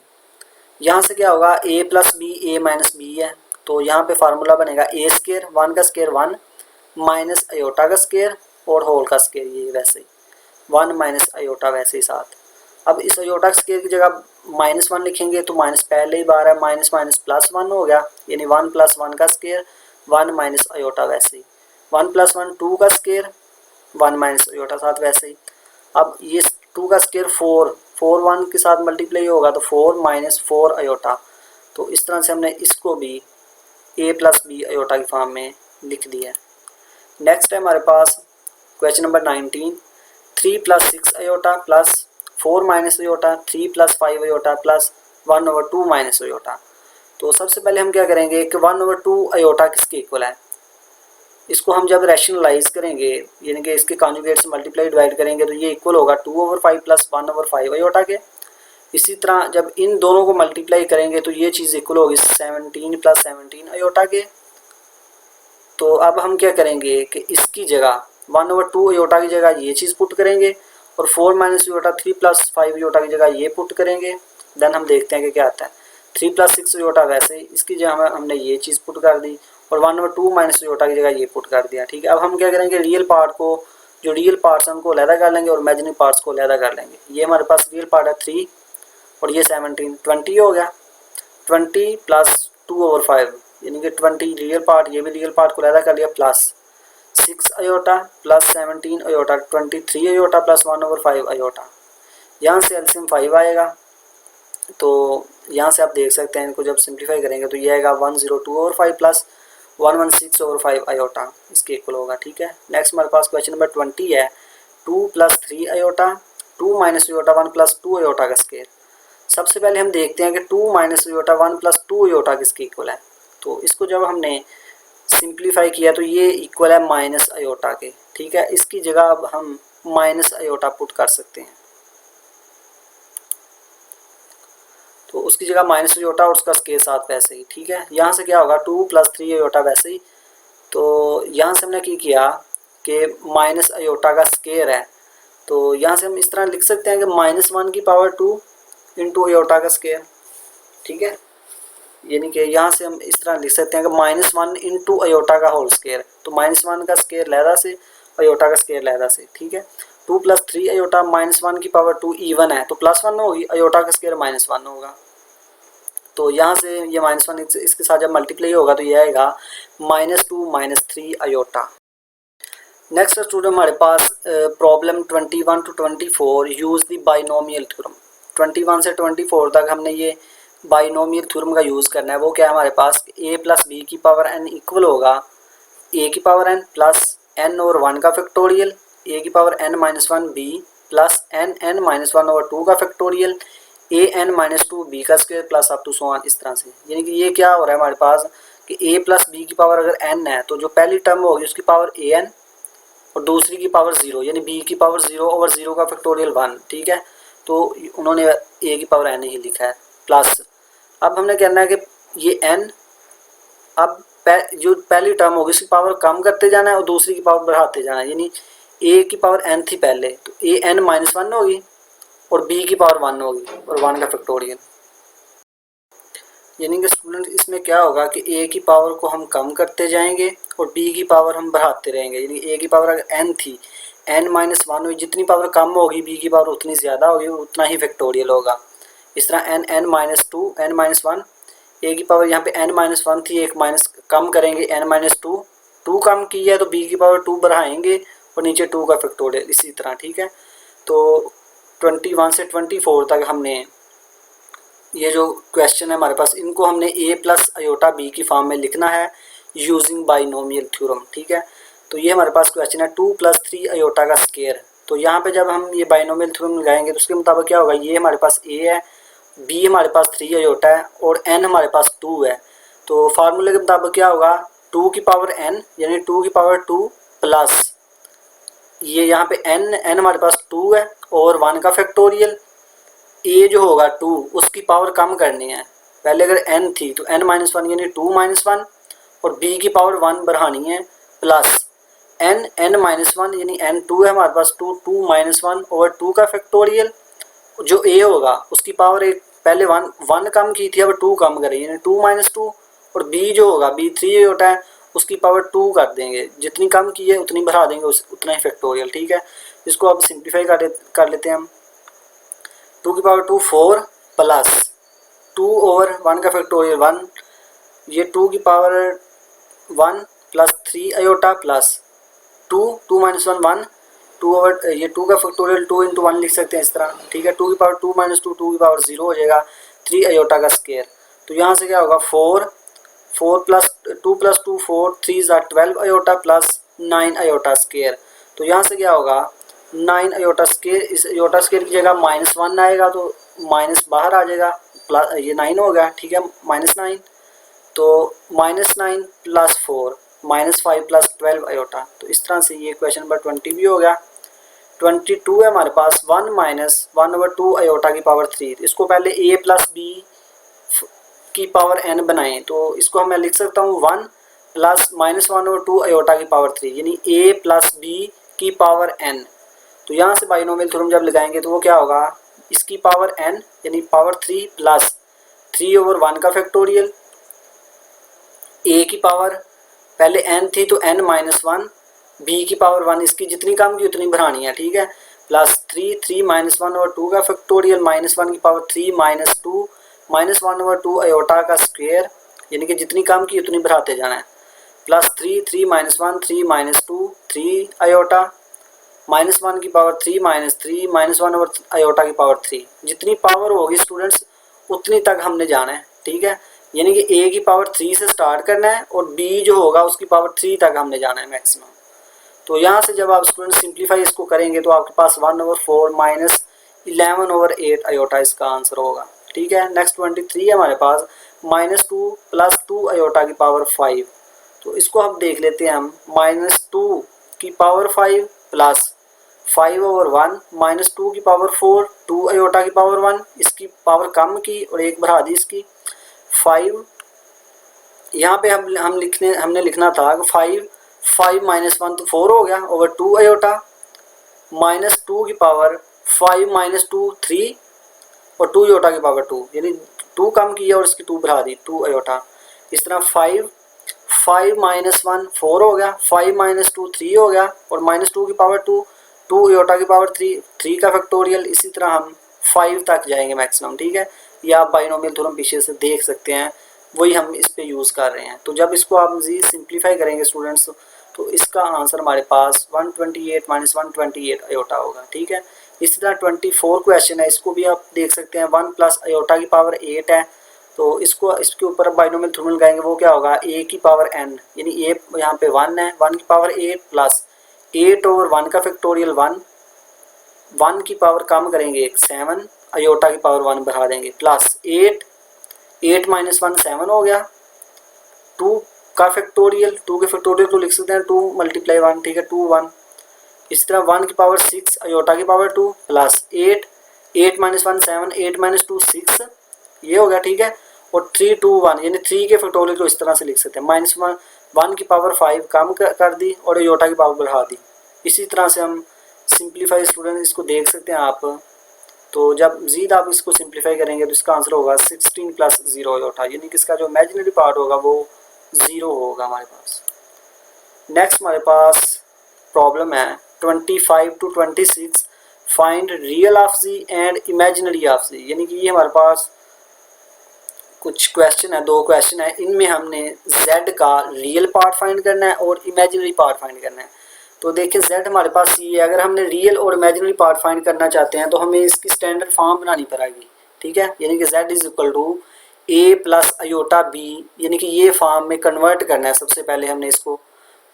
यहाँ से क्या होगा a plus b a minus b है, तो यहाँ पे फार्मूला बनेगा ए स्केयर 1 का स्केयर 1 माइनस अयोटा का स्केयर और होल का स्केयर, ये वैसे ही 1 माइनस अयोटा वैसे ही साथ। अब इस अयोटा स्केयर की जगह -1 लिखेंगे तो माइनस पहले ही बार है माइनस माइनस प्लस 1 हो गया, यानी 1 प्लस 1 का स्केयर 1 माइनस अयोटा वैसे ही, 1 प्लस 1 2 का स्केयर 1 माइनस अयोटा साथ वैसे ही। अब ये 2 का स्केयर 4 1 के साथ मल्टीप्लाई होगा तो 4 माइनस 4 अयोटा, तो इस तरह से हमने इसको भी a प्लस बी अयोटा की फॉर्म में लिख दिया है। नेक्स्ट है हमारे पास question number 19 3 plus 6 iota plus 4 minus iota 3 plus 5 iota plus 1 over 2 minus iota. तो सबसे पहले हम क्या करेंगे कि 1 ओवर 2 अयोटा किसके इक्वल है, इसको हम जब रैशनलाइज करेंगे यानी कि इसके कॉन्जुगेट से मल्टीप्लाई डिवाइड करेंगे तो ये इक्वल होगा 2/5 प्लस 1/5 आयोटा के। इसी तरह जब इन दोनों को मल्टीप्लाई करेंगे तो ये चीज़ इक्वल होगी 17 प्लस 17 आयोटा के। तो अब हम क्या करेंगे कि इसकी जगह 1/2 आयोटा की जगह ये चीज़ पुट करेंगे और 4 माइनस आयोटा 3 प्लस 5 आयोटा की जगह ये पुट करेंगे। देन हम देखते हैं कि क्या आता है। 3 प्लस 6 आयोटा वैसे ही इसकी जगह हमने ये चीज़ पुट कर दी और 1/2 माइनस आयोटा की जगह ये पुट कर दिया। ठीक है, अब हम क्या करेंगे, रियल पार्ट को, जो रियल पार्ट्स हैं उनको अलहदा कर लेंगे और इमेजिनरी पार्ट्स को अलहदा कर लेंगे। ये हमारे पास रियल पार्ट है 3 और ये 17, 20 हो गया। 20 प्लस 2/5 यानी कि 20 रियल पार्ट, ये भी रियल पार्ट को अलहदा कर लिया, plus 6 iota plus 17 iota 23 iota plus 1/5 iota. यहाँ से एलसीएम 5 आएगा। तो यहाँ से आप देख सकते हैं इनको जब सिंप्लीफाई करेंगे तो ये आएगा 102/5 प्लस 116/5 आयोटा, इसके इक्वल होगा। ठीक है, नेक्स्ट हमारे पास क्वेश्चन नंबर 20 है। 2 plus 3 iota 2 minus iota 1 plus 2 iota का स्क्वायर। सबसे पहले हम देखते हैं कि 2 माइनस आयोटा 1 प्लस 2 आयोटा किसके इक्वल है। तो इसको जब हमने सिंप्लीफाई किया तो ये इक्वल है माइनस आयोटा के। ठीक है, इसकी जगह अब हम माइनस आयोटा पुट कर सकते हैं। तो उसकी जगह माइनस आयोटा और उसका स्केयर साथ वैसे ही। ठीक है, यहाँ से क्या होगा 2 प्लस 3 आयोटा वैसे ही। तो यहाँ से हमने क्या किया कि माइनस आयोटा का स्केयर है, तो यहाँ से हम इस तरह लिख सकते हैं कि -1 की पावर 2 इंटू आयोटा का स्केयर। ठीक है, यानी कि यहाँ से हम इस तरह लिख सकते हैं कि -1 इंटू आयोटा का होल स्केयर। तो -1 का स्केयर लहदा से, आयोटा का स्केयर लहदा से। ठीक है, 2 प्लस 3 आयोटा -1 की पावर 2 इवन है तो +1 होगी, आयोटा का स्केयर -1 होगा। तो यहाँ से ये -1 इसके साथ जब मल्टीप्लाई होगा तो ये आएगा -2 -3 आयोटा। नेक्स्ट स्टूडेंट हमारे पास problem 21 to 24 use the binomial theorem. 21 से 24 तक हमने ये बाइनोमियल थ्योरम का यूज़ करना है। वो क्या है हमारे पास, a प्लस बी की पावर n इक्वल होगा a की पावर n प्लस n और 1 का फैक्टोरियल, a की power n-1 b plus n(n-1/2) का फैक्टोरियल, an-2 b का square plus up to so on, इस तरह से। यानी कि ये क्या हो रहा है हमारे पास कि a प्लस बी की पावर अगर n है तो जो पहली टर्म होगी उसकी पावर an और दूसरी की पावर 0 यानी b की पावर 0/0 का फैक्टोरियल 1। ठीक है, तो उन्होंने a की पावर n ही लिखा है प्लस। अब हमने कहना है कि ये n, अब जो पहली टर्म होगी उसकी पावर कम करते जाना है और दूसरी की पावर बढ़ाते जाना है। यानी a की पावर n थी पहले तो an-1 होगी और b की पावर 1 होगी और 1 का फैक्टोरियल। यानी कि स्टूडेंट इसमें क्या होगा कि a की पावर को हम कम करते जाएंगे और b की पावर हम बढ़ाते रहेंगे। यानी a की पावर अगर n थी, n-1 हुई, जितनी पावर कम होगी b की पावर उतनी ज़्यादा होगी, उतना ही फैक्टोरियल होगा। इस तरह n-2 n-1, a की पावर यहाँ पे n-1 थी, एक माइनस कम करेंगे n-2, 2 कम की है तो b की पावर 2 बढ़ाएंगे और नीचे 2 का फैक्टोरियल, इसी तरह। ठीक है, तो 21 से 24 तक हमने ये जो क्वेश्चन है हमारे पास, इनको हमने a प्लस आयोटा b की फॉर्म में लिखना है यूजिंग बाइनोमियल थ्योरम। ठीक है, तो ये हमारे पास क्वेश्चन है 2 प्लस 3 आयोटा का स्क्वायर। तो यहाँ पे जब हम ये बाइनोमियल थ्योरम लगाएंगे तो उसके मुताबिक क्या होगा, ये हमारे पास a है, b हमारे पास 3 आयोटा है और n हमारे पास 2 है। तो फार्मूले के मुताबिक क्या होगा, 2 की पावर n यानी 2 की पावर 2 प्लस ये यहाँ पे n हमारे पास 2 है और 1 का फैक्टोरियल, a जो होगा 2 उसकी पावर कम करनी है। पहले अगर n थी तो n-1 यानी 2-1 और b की पावर 1 बढ़ानी है प्लस n-1 यानी n2 है हमारे पास 2-1 ओवर 2 का फैक्टोरियल। जो a होगा उसकी पावर एक पहले 1 कम की थी, अब 2 कम करें यानी 2-2 और b जो होगा b 3 होता है उसकी पावर 2 कर देंगे, जितनी कम की है उतनी बढ़ा देंगे, उतना ही फैक्टोरियल। ठीक है, इसको अब सिंप्लीफाई कर लेते हैं हम। 2 की पावर 2 4 प्लस 2 ओवर 1 का फैक्टोरियल 1, ये 2 की power 1 plus 3 iota plus 2-1 1, 2 over ये 2 का फैक्टोरियल 2 इंटू 1 लिख सकते हैं इस तरह। ठीक है, 2 की पावर 2-2 2 की पावर 0 हो जाएगा, 3 आयोटा का स्क्वायर। तो यहाँ से क्या होगा 4 plus 2 plus 2 4 3 12 iota plus 9 iota square. तो यहाँ से क्या होगा 9 आयोटा स्क्वायर, इस आयोटा स्क्वायर की जगह -1 आएगा तो माइनस बाहर आ जाएगा, प्लस ये 9 हो गया। ठीक है, -9 तो -9 प्लस 4 -5 + 12 अयोटा। तो इस तरह से ये क्वेश्चन नंबर 20 भी हो गया। 22 है हमारे पास 1 - 1/2 अयोटा की पावर 3। इसको पहले a + b की पावर n बनाएं, तो इसको मैं लिख सकता हूँ 1 + -1/2 अयोटा की पावर 3, यानी a + b की पावर n। तो यहाँ से बाइनोमियल थ्योरम जब लगाएंगे तो वो क्या होगा, इसकी पावर n यानी पावर 3 प्लस 3/1 का फैक्टोरियल, a की पावर पहले n थी तो n - 1, b की पावर 1, इसकी जितनी कम की उतनी बढ़ानी है, ठीक है, प्लस 3 -1/2 का फैक्टोरियल, -1 की पावर 3 -2 -1/2 अयोटा का स्क्वायर, यानी कि जितनी कम की उतनी बढ़ाते जाना है, प्लस 3 3 -1 3 -2 3 अयोटा, -1 की पावर 3 -3 -1 अयोटा की पावर 3। जितनी पावर होगी स्टूडेंट्स उतनी तक हमने जाना है, ठीक है, यानी कि a की पावर 3 से स्टार्ट करना है और b जो होगा उसकी पावर 3 तक हमने जाना है मैक्सिमम। तो यहाँ से जब आप स्टूडेंट सिंप्लीफाई इसको करेंगे तो आपके पास 1/4 -11/8 अयोटा इसका आंसर होगा, ठीक है। नेक्स्ट 23 है हमारे पास -2 + 2 अयोटा की पावर 5। तो इसको हम देख लेते हैं हम, -2 की पावर 5 प्लस 5/1 -2 की पावर 4 2 अयोटा की पावर 1, इसकी पावर कम की और एक बढ़ा दी इसकी 5। यहाँ पे हमने लिखना था कि 5 - 1 तो 4 हो गया ओवर 2 अयोटा, -2 की पावर 5 - 2 3 और 2 अयोटा की पावर 2, यानी 2 कम की है और इसकी 2 बढ़ा दी 2 अयोटा। इस तरह 5 -1 4 हो गया, 5 - 2 3 हो गया और -2 की पावर 2 2 अयोटा की पावर 3 का फैक्टोरियल। इसी तरह हम 5 तक जाएंगे मैक्सिमम, ठीक है। ये आप बाइनोमियल थ्योरम पीछे से देख सकते हैं, वही हम इस पे यूज़ कर रहे हैं। तो जब इसको आप मज़ीद सिंप्लीफाई करेंगे स्टूडेंट्स तो इसका आंसर हमारे पास 128 - 128 अयोटा होगा, ठीक है। इसी तरह 24 क्वेश्चन है, इसको भी आप देख सकते हैं 1 + अयोटा की पावर 8 है। तो इसको इसके ऊपर बाइनोमियल थ्योरम लगाएंगे, वो क्या होगा, a की पावर n, यानी a यहाँ पे 1 है, 1 की पावर 8 प्लस 8/1 का फैक्टोरियल 1 की पावर कम करेंगे 7 अयोटा की पावर 1 बढ़ा देंगे, प्लस 8 - 1 7 हो गया, 2 का फैक्टोरियल, 2 के फैक्टोरियल को लिख सकते हैं 2 × 1, ठीक है, 2 1। इस तरह 1 की पावर 6 अयोटा की पावर 2 प्लस 8 - 1 7 8 - 2 6, ये हो गया, ठीक है। और 3 2 1 यानी 3 के फैक्टोरियल को इस तरह से लिख सकते हैं, -1 की पावर 5 कम कर दी और अयोटा की पावर बढ़ा दी। इसी तरह से हम सिंप्लीफाई स्टूडेंट इसको देख सकते हैं आप। तो जब मज़ीद आप इसको सिंप्लीफाई करेंगे तो इसका आंसर होगा 16 + 0 अयोटा, यानी कि इसका जो इमेजिनरी पार्ट होगा वो 0 होगा हमारे पास। नेक्स्ट हमारे पास प्रॉब्लम है 25 to 26, find real of z and imaginary of z, यानी कि ये हमारे पास कुछ क्वेश्चन है, 2 क्वेश्चन है, इनमें हमने z का रियल पार्ट फाइंड करना है और इमेजिनरी पार्ट फाइंड करना है। तो देखिए z हमारे पास ये है, अगर हमने रियल और इमेजिनरी पार्ट फाइंड करना चाहते हैं तो हमें इसकी स्टैंडर्ड फॉर्म बनानी पड़ेगी, ठीक है, यानी कि z = a + अयोटा b, यानी कि ये फॉर्म में कन्वर्ट करना है सबसे पहले हमने इसको,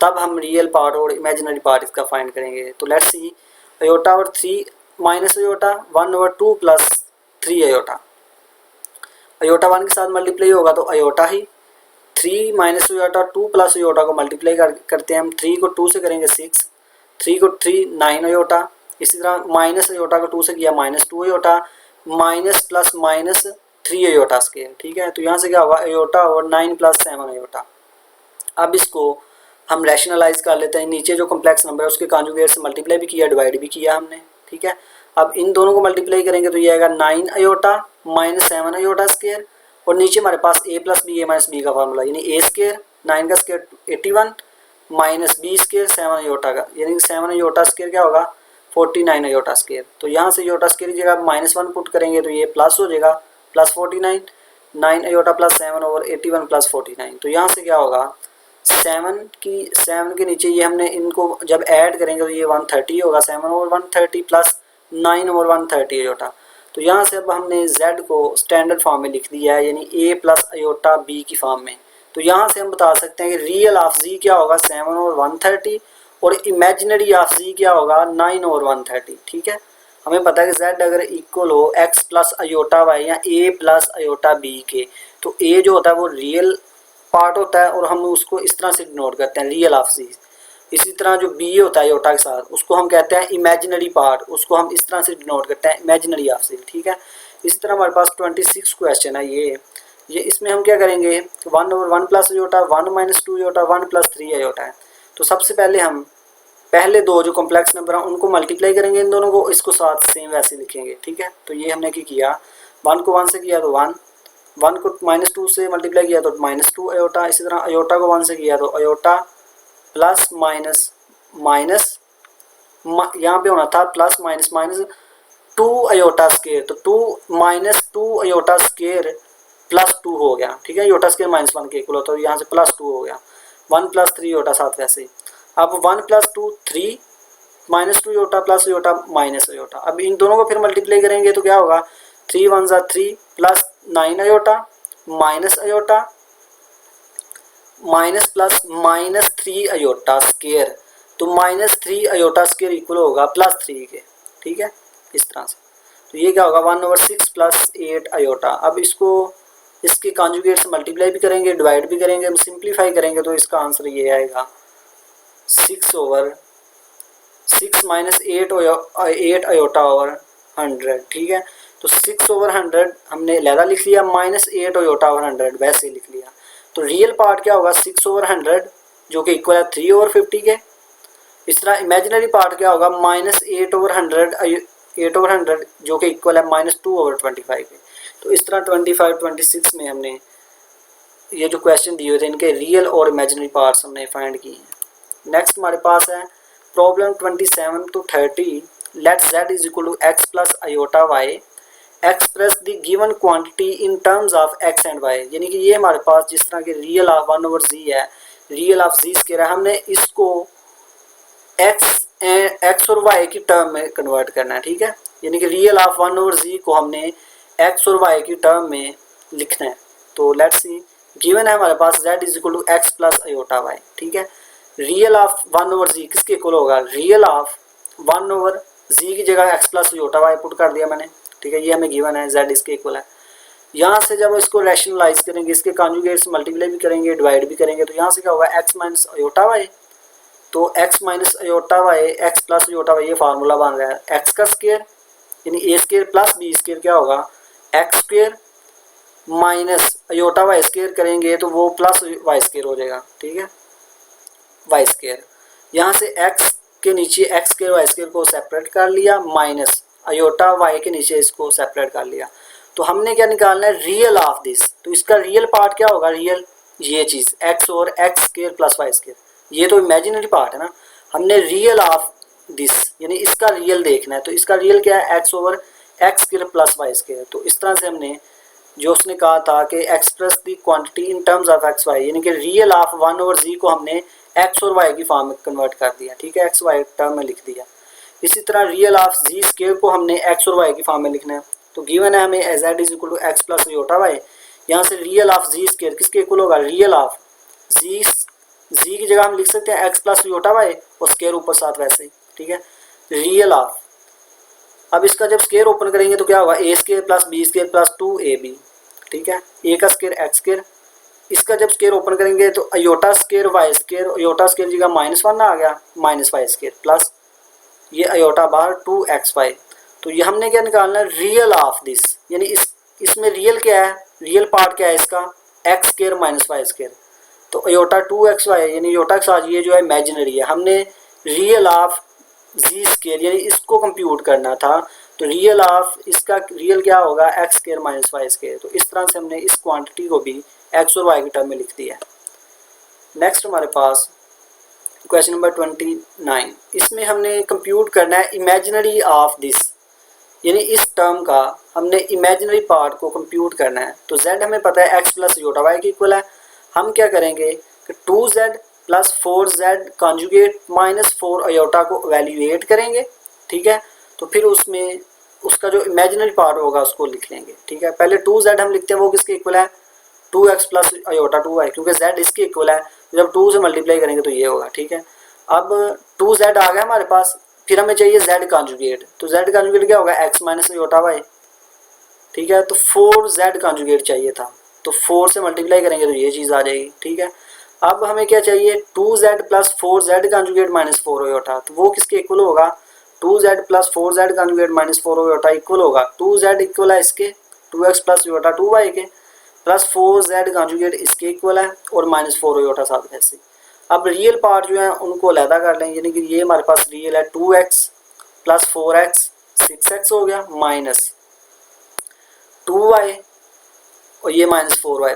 तब हम रियल पार्ट और इमेजिनरी पार्ट इसका फाइंड करेंगे। तो लेट्स सी, अयोटा और 3 माइनस अयोटा 1/2 प्लस 3 अयोटा, अयोटा 1 के साथ मल्टीप्लाई होगा तो अयोटा ही, 3 माइनस अयोटा 2 प्लस अयोटा को मल्टीप्लाई करते हैं हम, 3 को 2 से करेंगे 6, 3 को 3 9 अयोटा, इसी तरह माइनस अयोटा को 2 से किया -2 iota, minus plus minus 3 iota square, ठीक है। तो यहाँ से क्या होगा, अयोटा और 9 + 7 अयोटा। अब इसको हम रैशनलाइज कर लेते हैं, नीचे जो कॉम्प्लेक्स नंबर है उसके कॉन्जुगेट से मल्टीप्लाई भी किया, डिवाइड भी किया हमने, ठीक है। अब इन दोनों को मल्टीप्लाई करेंगे तो ये आएगा 9 अयोटा -7 अयोटा स्केयर, और नीचे हमारे पास a + b a - b का फार्मूला, यानी a स्केयर 9 का square 81 minus b square 7 iota का, यानी 7 अयोटा स्केयर क्या होगा 49 अयोटा स्केयर। तो यहाँ से अयोटा स्केयर की जगह -1 पुट करेंगे तो ये प्लस हो जाएगा, +49 9 अयोटा + 7 ओवर 81 + 49। तो यहाँ से क्या होगा 7 के नीचे ये हमने इनको जब ऐड करेंगे तो ये 130 होगा, 7 ओवर 130 प्लस 9 ओवर 130 अयोटा। तो यहाँ से अब हमने z को स्टैंडर्ड फॉर्म में लिख दिया है, यानी a + अयोटा b की फॉर्म में। तो यहाँ से हम बता सकते हैं कि रियल ऑफ z क्या होगा 7 ओवर 130 और इमेजिनरी ऑफ z क्या होगा 9 ओवर 130, ठीक है। हमें पता है कि z अगर इक्वल हो x + अयोटा y या a + अयोटा b के, तो a जो होता है वो रियल पार्ट होता है और हम उसको इस तरह से डिनोट करते हैं, रियल ऑफ जी। इसी तरह जो बी होता है आयोटा के साथ, उसको हम कहते हैं इमेजिनरी पार्ट, उसको हम इस तरह से डिनोट करते हैं इमेजिनरी ऑफ जी। ठीक है, इसी तरह हमारे पास 26 क्वेश्चन है ये इसमें हम क्या करेंगे, 1/1 plus iota, 1 minus 2 iota, 1 plus 3 iota है। तो सबसे पहले हम पहले दो जो कॉम्प्लेक्स नंबर हैं उनको मल्टीप्लाई करेंगे इन दोनों को, इसको साथ सेम वैसे लिखेंगे। ठीक है, तो ये हमने क्या किया, 1 को 1 से किया तो 1, 1 को -2 से मल्टीप्लाई किया तो -2 आयोटा, इसी तरह आयोटा को 1 से किया तो आयोटा प्लस माइनस माइनस, यहाँ पे होना था plus minus minus 2 iota square, तो 2 माइनस 2 आयोटा स्केयर प्लस 2 हो गया। ठीक है, आयोटा स्केयर -1 के इक्वल होता है, तो यहाँ से +2 हो गया, 1 प्लस 3 आयोटा साथ वैसे ही। अब 1 plus 2 3, -2 iota plus iota minus iota. अब इन दोनों को फिर मल्टीप्लाई करेंगे तो क्या होगा, 3 1 ज़ा 3 plus 9 iota minus iota minus plus -3 iota square, तो -3 आयोटा स्केयर इक्वल होगा +3 के। ठीक है, इस तरह से। तो ये क्या होगा, 1/6 प्लस 8 आयोटा। अब इसको इसके कॉन्जुगेट से मल्टीप्लाई भी करेंगे, डिवाइड भी करेंगे, हम सिंप्लीफाई करेंगे तो इसका आंसर ये आएगा 6/6 माइनस 8 आयोटा ओवर 100। ठीक है, तो 6/100 हमने लहदा लिख लिया, -8 आयोटा ओवर 100 वैसे लिख लिया। तो रियल पार्ट क्या होगा, 6/100 जो कि इक्वल है 3/50 के। इस तरह इमेजिनरी पार्ट क्या होगा, -8/100 जो कि इक्वल है -2/25 के। तो इस तरह 25 26 में हमने ये जो क्वेश्चन दिए थे इनके रियल और इमेजिनरी पार्ट्स हमने फाइंड किए हैं। नेक्स्ट हमारे पास है problem 27 to 30, let z is equal to x plus iota y, express the given quantity in terms of x and y। यानी कि ये हमारे पास जिस तरह के रियल ऑफ 1/z है, रियल ऑफ z स्क्वायर है, हमने इसको x और y की टर्म में कन्वर्ट करना है। ठीक है, यानी कि रियल ऑफ 1/z को हमने x और y की टर्म में लिखना है। तो लेट्स सी, गिवन है हमारे पास z is equal to x plus iota y. ठीक है, रियल ऑफ 1/z किसके इक्वल होगा, रियल ऑफ 1/z की जगह x plus iota y put कर दिया मैंने। ठीक है, ये हमें गिवन है, z इसके इक्वल है। यहाँ से जब इसको रैशनलाइज करेंगे, इसके कॉन्जुगेट से मल्टीप्लाई भी करेंगे, डिवाइड भी करेंगे, तो यहाँ से क्या होगा, x माइनस आयोटा वाई, तो x minus iota y x plus iota y, ये फार्मूला बन रहा है x का स्क्वायर यानी a square plus b square क्या होगा, x square minus iota y square करेंगे तो वो प्लस वाई स्क्वायर हो जाएगा। ठीक है, वाई स्क्वायर, यहाँ से x के नीचे x स्क्वायर वाई स्क्वायर को सेपरेट कर लिया, माइनस आयोटा वाई के नीचे इसको सेपरेट कर लिया। तो हमने क्या निकालना है, रियल ऑफ दिस। तो इसका रियल पार्ट क्या होगा, रियल ये चीज़ x और x square plus y square, ये तो इमेजिनरी पार्ट है ना। हमने रियल ऑफ दिस यानी इसका रियल देखना है, तो इसका रियल क्या है, x over x square plus y square. तो इस तरह से हमने जो उसने कहा था कि express the quantity in terms of x y, यानी कि रियल ऑफ 1/z को हमने x और y की फॉर्म में कन्वर्ट कर दिया। ठीक है, एक्स वाई टर्म में लिख दिया। इसी तरह रियल ऑफ z स्क्वायर को हमने x और y की फॉर्म में लिखना है। तो गिवन है हमें z is equal to x plus iota y, यहाँ से रियल ऑफ z स्क्वायर किसके इक्वल होगा, रियल ऑफ z की जगह हम लिख सकते हैं x प्लस आयोटा वाई और स्क्वायर ऊपर साथ वैसे ही। ठीक है, रियल ऑफ, अब इसका जब स्क्वायर ओपन करेंगे तो क्या होगा, a square plus b square plus 2ab। ठीक है, a का स्क्वायर x स्क्वायर, इसका जब स्क्वायर ओपन करेंगे तो iota square y square, iota square जगह -1 आ गया, माइनस वाई स्क्वायर प्लस ये आयोटा बाहर 2xy। तो ये हमने क्या निकालना है, रियल ऑफ दिस, यानी इसमें रियल क्या है, रियल पार्ट क्या है इसका, x square minus y square. तो आयोटा 2xy यानी आयोटा के साथ ये जो है इमेजिनरी है, हमने रियल ऑफ z स्क्वायर यानी इसको कंप्यूट करना था। तो रियल ऑफ इसका रियल क्या होगा, x square minus y square. तो इस तरह से हमने इस क्वांटिटी को भी x और y की टर्म में लिख दिया। नेक्स्ट हमारे पास क्वेश्चन नंबर 29, इसमें हमने कंप्यूट करना है इमेजिनरी ऑफ दिस, यानी इस टर्म का हमने इमेजिनरी पार्ट को कंप्यूट करना है। तो z हमें पता है x प्लस आयोटा वाई के इक्वल है। हम क्या करेंगे कि 2z plus 4z conjugate minus 4 iota को एवेल्यूएट करेंगे। ठीक है, तो फिर उसमें उसका जो इमेजिनरी पार्ट होगा उसको लिख लेंगे। ठीक है, पहले 2z हम लिखते हैं, वो किसके इक्वल है, 2x प्लस आयोटा 2y, क्योंकि z इसके इक्वल है, जब 2 से मल्टीप्लाई करेंगे तो ये होगा। ठीक है, अब 2z आ गया हमारे पास, फिर हमें चाहिए z कॉन्जुगेट। तो z कॉन्जुगेट क्या होगा, x माइनस आयोटा वाई। ठीक है, तो 4z कॉन्जुगेट चाहिए था, तो 4 से मल्टीप्लाई करेंगे तो ये चीज़ आ जाएगी, ठीक है। अब हमें क्या चाहिए, 2z plus 4z conjugate minus 4 iota, तो वो किसके इक्वल होगा, 2z plus 4z conjugate minus 4 iota equal होगा 2z इक्वल है इसके 2x प्लस आयोटा 2y के, प्लस 4z कंजुगेट इसके इक्वल है और माइनस 4 आयोटा साथ ऐसे। अब रियल पार्ट जो है उनको अलहदा कर लें, यानी कि ये हमारे पास रियल है 2x प्लस 4x 6x हो गया माइनस 2y और ये minus 4y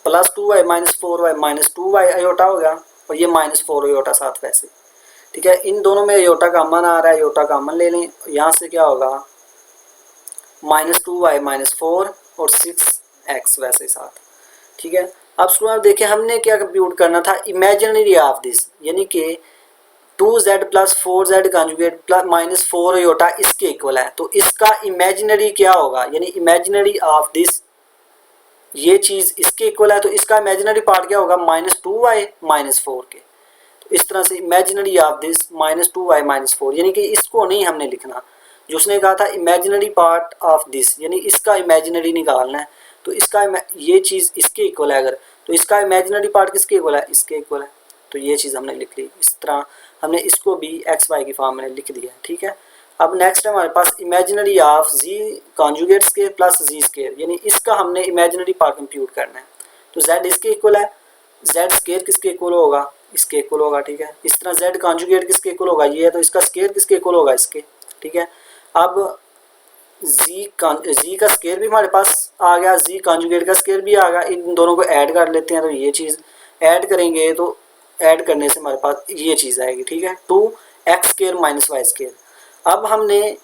plus 2y minus 4y minus 2y iota हो गया और ये माइनस 4 आयोटा साथ वैसे, ठीक है। इन दोनों में आयोटा कॉमन आ रहा है, आयोटा कॉमन ले लें, यहाँ से क्या होगा माइनस 2y माइनस 4 और 6x वैसे साथ, ठीक है। अब स्टूडेंट देखिए हमने क्या कंप्यूट करना था, इमेजिनरी ऑफ दिस, यानी कि 2z plus 4z conjugate plus minus 4 iota इसके इक्वल है, तो इसका इमेजिनरी क्या होगा, यानी इमेजिनरी ऑफ दिस ये चीज़ इसके इक्वल है, तो इसका इमेजिनरी पार्ट क्या होगा माइनस 2y माइनस 4 के। तो इस तरह से imaginary of this minus 2y minus 4, यानी कि इसको नहीं हमने लिखना, जो उसने कहा था इमेजिनरी पार्ट ऑफ दिस, यानी इसका इमेजिनरी निकालना है, तो इसका ये चीज़ इसके इक्वल है अगर, तो इसका इमेजिनरी पार्ट किसके इक्वल है, इसके इक्वल है, तो ये चीज़ हमने लिख ली। इस तरह हमने इसको भी एक्स वाई की फॉर्म में लिख दिया, ठीक है। अब नेक्स्ट है हमारे पास imaginary of z conjugate square plus z square, यानी इसका हमने इमेजिनरी पार्ट कंप्यूट करना है, तो z इसके इक्वल है, z स्केयर किसके इक्वल होगा, इसके इक्वल होगा, ठीक है। इस तरह z कॉन्जुगेट किसके इक्वल होगा, ये है, तो इसका स्केयर किसके इक्वल होगा, इसके, ठीक है। अब जी का स्केयर भी हमारे पास आ गया, जी कॉन्जुगेट का स्केयर भी आ गया, इन दोनों को ऐड कर लेते हैं, तो ये चीज़ ऐड करेंगे तो ऐड करने से हमारे पास ये चीज़ आएगी, ठीक है, 2x square minus y square. अब हमने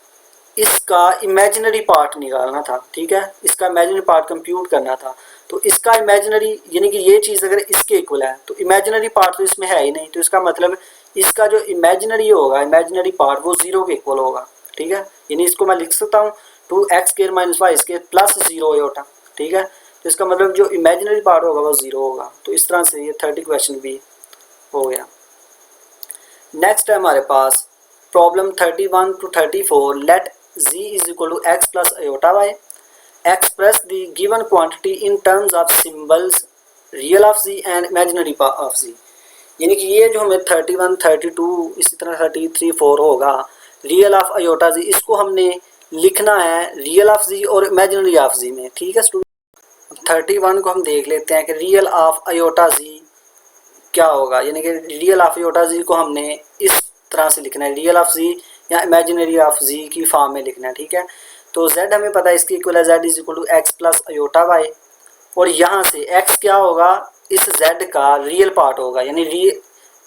इसका इमेजिनरी पार्ट निकालना था, ठीक है, इसका इमेजिनरी पार्ट कंप्यूट करना था, तो इसका इमेजिनरी यानी कि ये चीज़ अगर इसके इक्वल है तो इमेजिनरी पार्ट तो इसमें है ही नहीं, तो इसका मतलब इसका जो इमेजिनरी होगा इमेजिनरी पार्ट वो 0 के इक्वल होगा, ठीक है। यानी इसको मैं लिख सकता हूँ 2x square minus y square plus 0 iota, ठीक है, तो इसका मतलब जो इमेजिनरी पार्ट होगा वो 0 होगा। तो इस तरह से ये 30 क्वेश्चन भी हो गया। नेक्स्ट है हमारे पास problem 31 to 34, let z is equal to x plus iota y, express the given quantity in terms of symbols real of z and imaginary of z, यानी कि ये जो हमें 31, 32 इसी तरह 33, 4 होगा रियल ऑफ आयोटा z, इसको हमने लिखना है रियल ऑफ z और इमेजिनरी ऑफ z में, ठीक है स्टूडेंट। 31 को हम देख लेते हैं कि रियल ऑफ आयोटा z क्या होगा, यानी कि रियल ऑफ आयोटा z को हमने इस तरह से लिखना है, रियल ऑफ z या इमेजिनरी ऑफ z की फॉर्म में लिखना है, ठीक है। तो z हमें पता है इसकी इक्वल है z is equal to x plus iota y, और यहाँ से x क्या होगा, इस z का रियल पार्ट होगा, यानी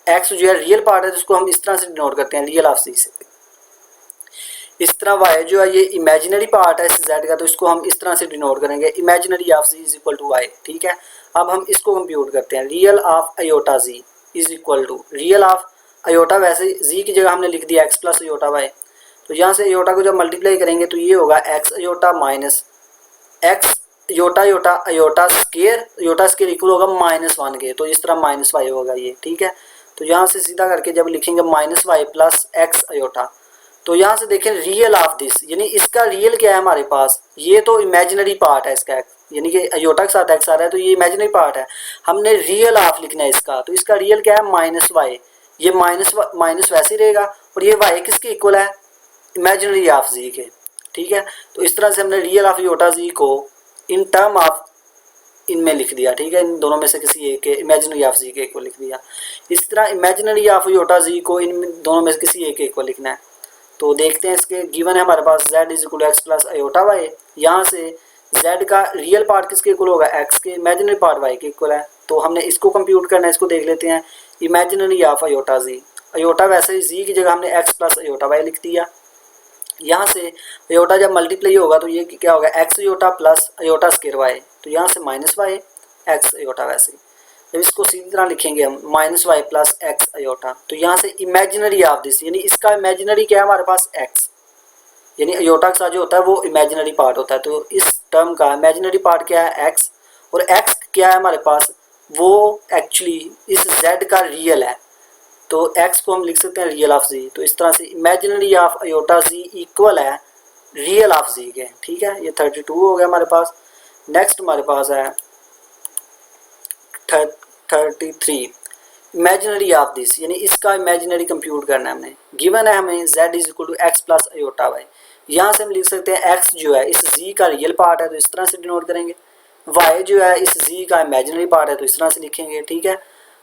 x जो है रियल पार्ट है तो उसको हम इस तरह से डिनोट करते हैं रियल ऑफ z से। इस तरह y जो है ये इमेजिनरी पार्ट है इस z का, तो इसको हम इस तरह से डिनोट करेंगे imaginary of z is equal to y, ठीक है। अब हम इसको कंप्यूट करते हैं, real of iota z is equal to real of iota, वैसे z की जगह हमने लिख दिया x प्लस आयोटा y, तो यहाँ से आयोटा को जब मल्टीप्लाई करेंगे तो ये होगा x iota minus x iota iota iota square equal होगा -1 के, तो इस तरह माइनस वाई होगा ये, ठीक है। तो यहाँ से सीधा करके जब लिखेंगे minus y plus x iota, तो यहाँ से देखें रियल ऑफ दिस, यानी इसका रियल क्या है हमारे पास, ये तो इमेजिनरी पार्ट है इसका, यानी कि आयोटा के साथ एक्स आ रहा है तो ये इमेजिनरी पार्ट है, हमने रियल ऑफ लिखना है इसका, तो इसका रियल क्या है माइनस वाई, ये माइनस वैसे ही रहेगा, और ये वाई किसके इक्वल है इमेजिनरी ऑफ जी के, ठीक है। तो इस तरह से हमने रियल ऑफ आयोटा जी को इन टर्म ऑफ इनमें लिख दिया, ठीक है, इन दोनों में से किसी एक के इमेजिनरी ऑफ जी के को लिख दिया। इस तरह इमेजिनरी ऑफ आयोटा जी को इन दोनों में से किसी एक को लिखना है। तो देखते हैं इसके गिवन है हमारे पास z is equal to x plus iota y, यहाँ से z का रियल पार्ट किसके इक्वल होगा x के, इमेजिनरी पार्ट y के इक्वल है, तो हमने इसको कंप्यूट करना है, इसको देख लेते हैं imaginary of iota z, iota वैसे ही z की जगह हमने x प्लस आयोटा वाई लिख दिया, यहाँ से आयोटा जब मल्टीप्लाई होगा तो ये क्या होगा x iota plus iota square y, तो यहाँ से माइनस वाई एक्स आयोटा, वैसे जब इसको सीधी तरह लिखेंगे हम minus y plus x iota, तो यहाँ से इमेजिनरी ऑफ दिस, यानी इसका इमेजिनरी क्या है हमारे पास x, यानी आयोटा के साथ जो होता है वो इमेजिनरी पार्ट होता है, तो इस टर्म का इमेजिनरी पार्ट क्या है x, और x क्या है हमारे पास, वो एक्चुअली इस z का रियल है, तो x को हम लिख सकते हैं रियल ऑफ z, तो इस तरह से imaginary of iota z equal है रियल ऑफ z के, ठीक है। ये 32 हो गया हमारे पास। नेक्स्ट हमारे पास है 33 इमेजिनरी ऑफ दिस, यानी इसका इमेजिनरी कंप्यूट करना है हमने। गिवन है हमें z is equal to x plus iota y. यहाँ से हम लिख सकते हैं x जो है इस z का रियल पार्ट है तो इस तरह से डिनोट करेंगे, y जो है इस z का इमेजिनरी पार्ट है तो इस तरह से लिखेंगे, ठीक है।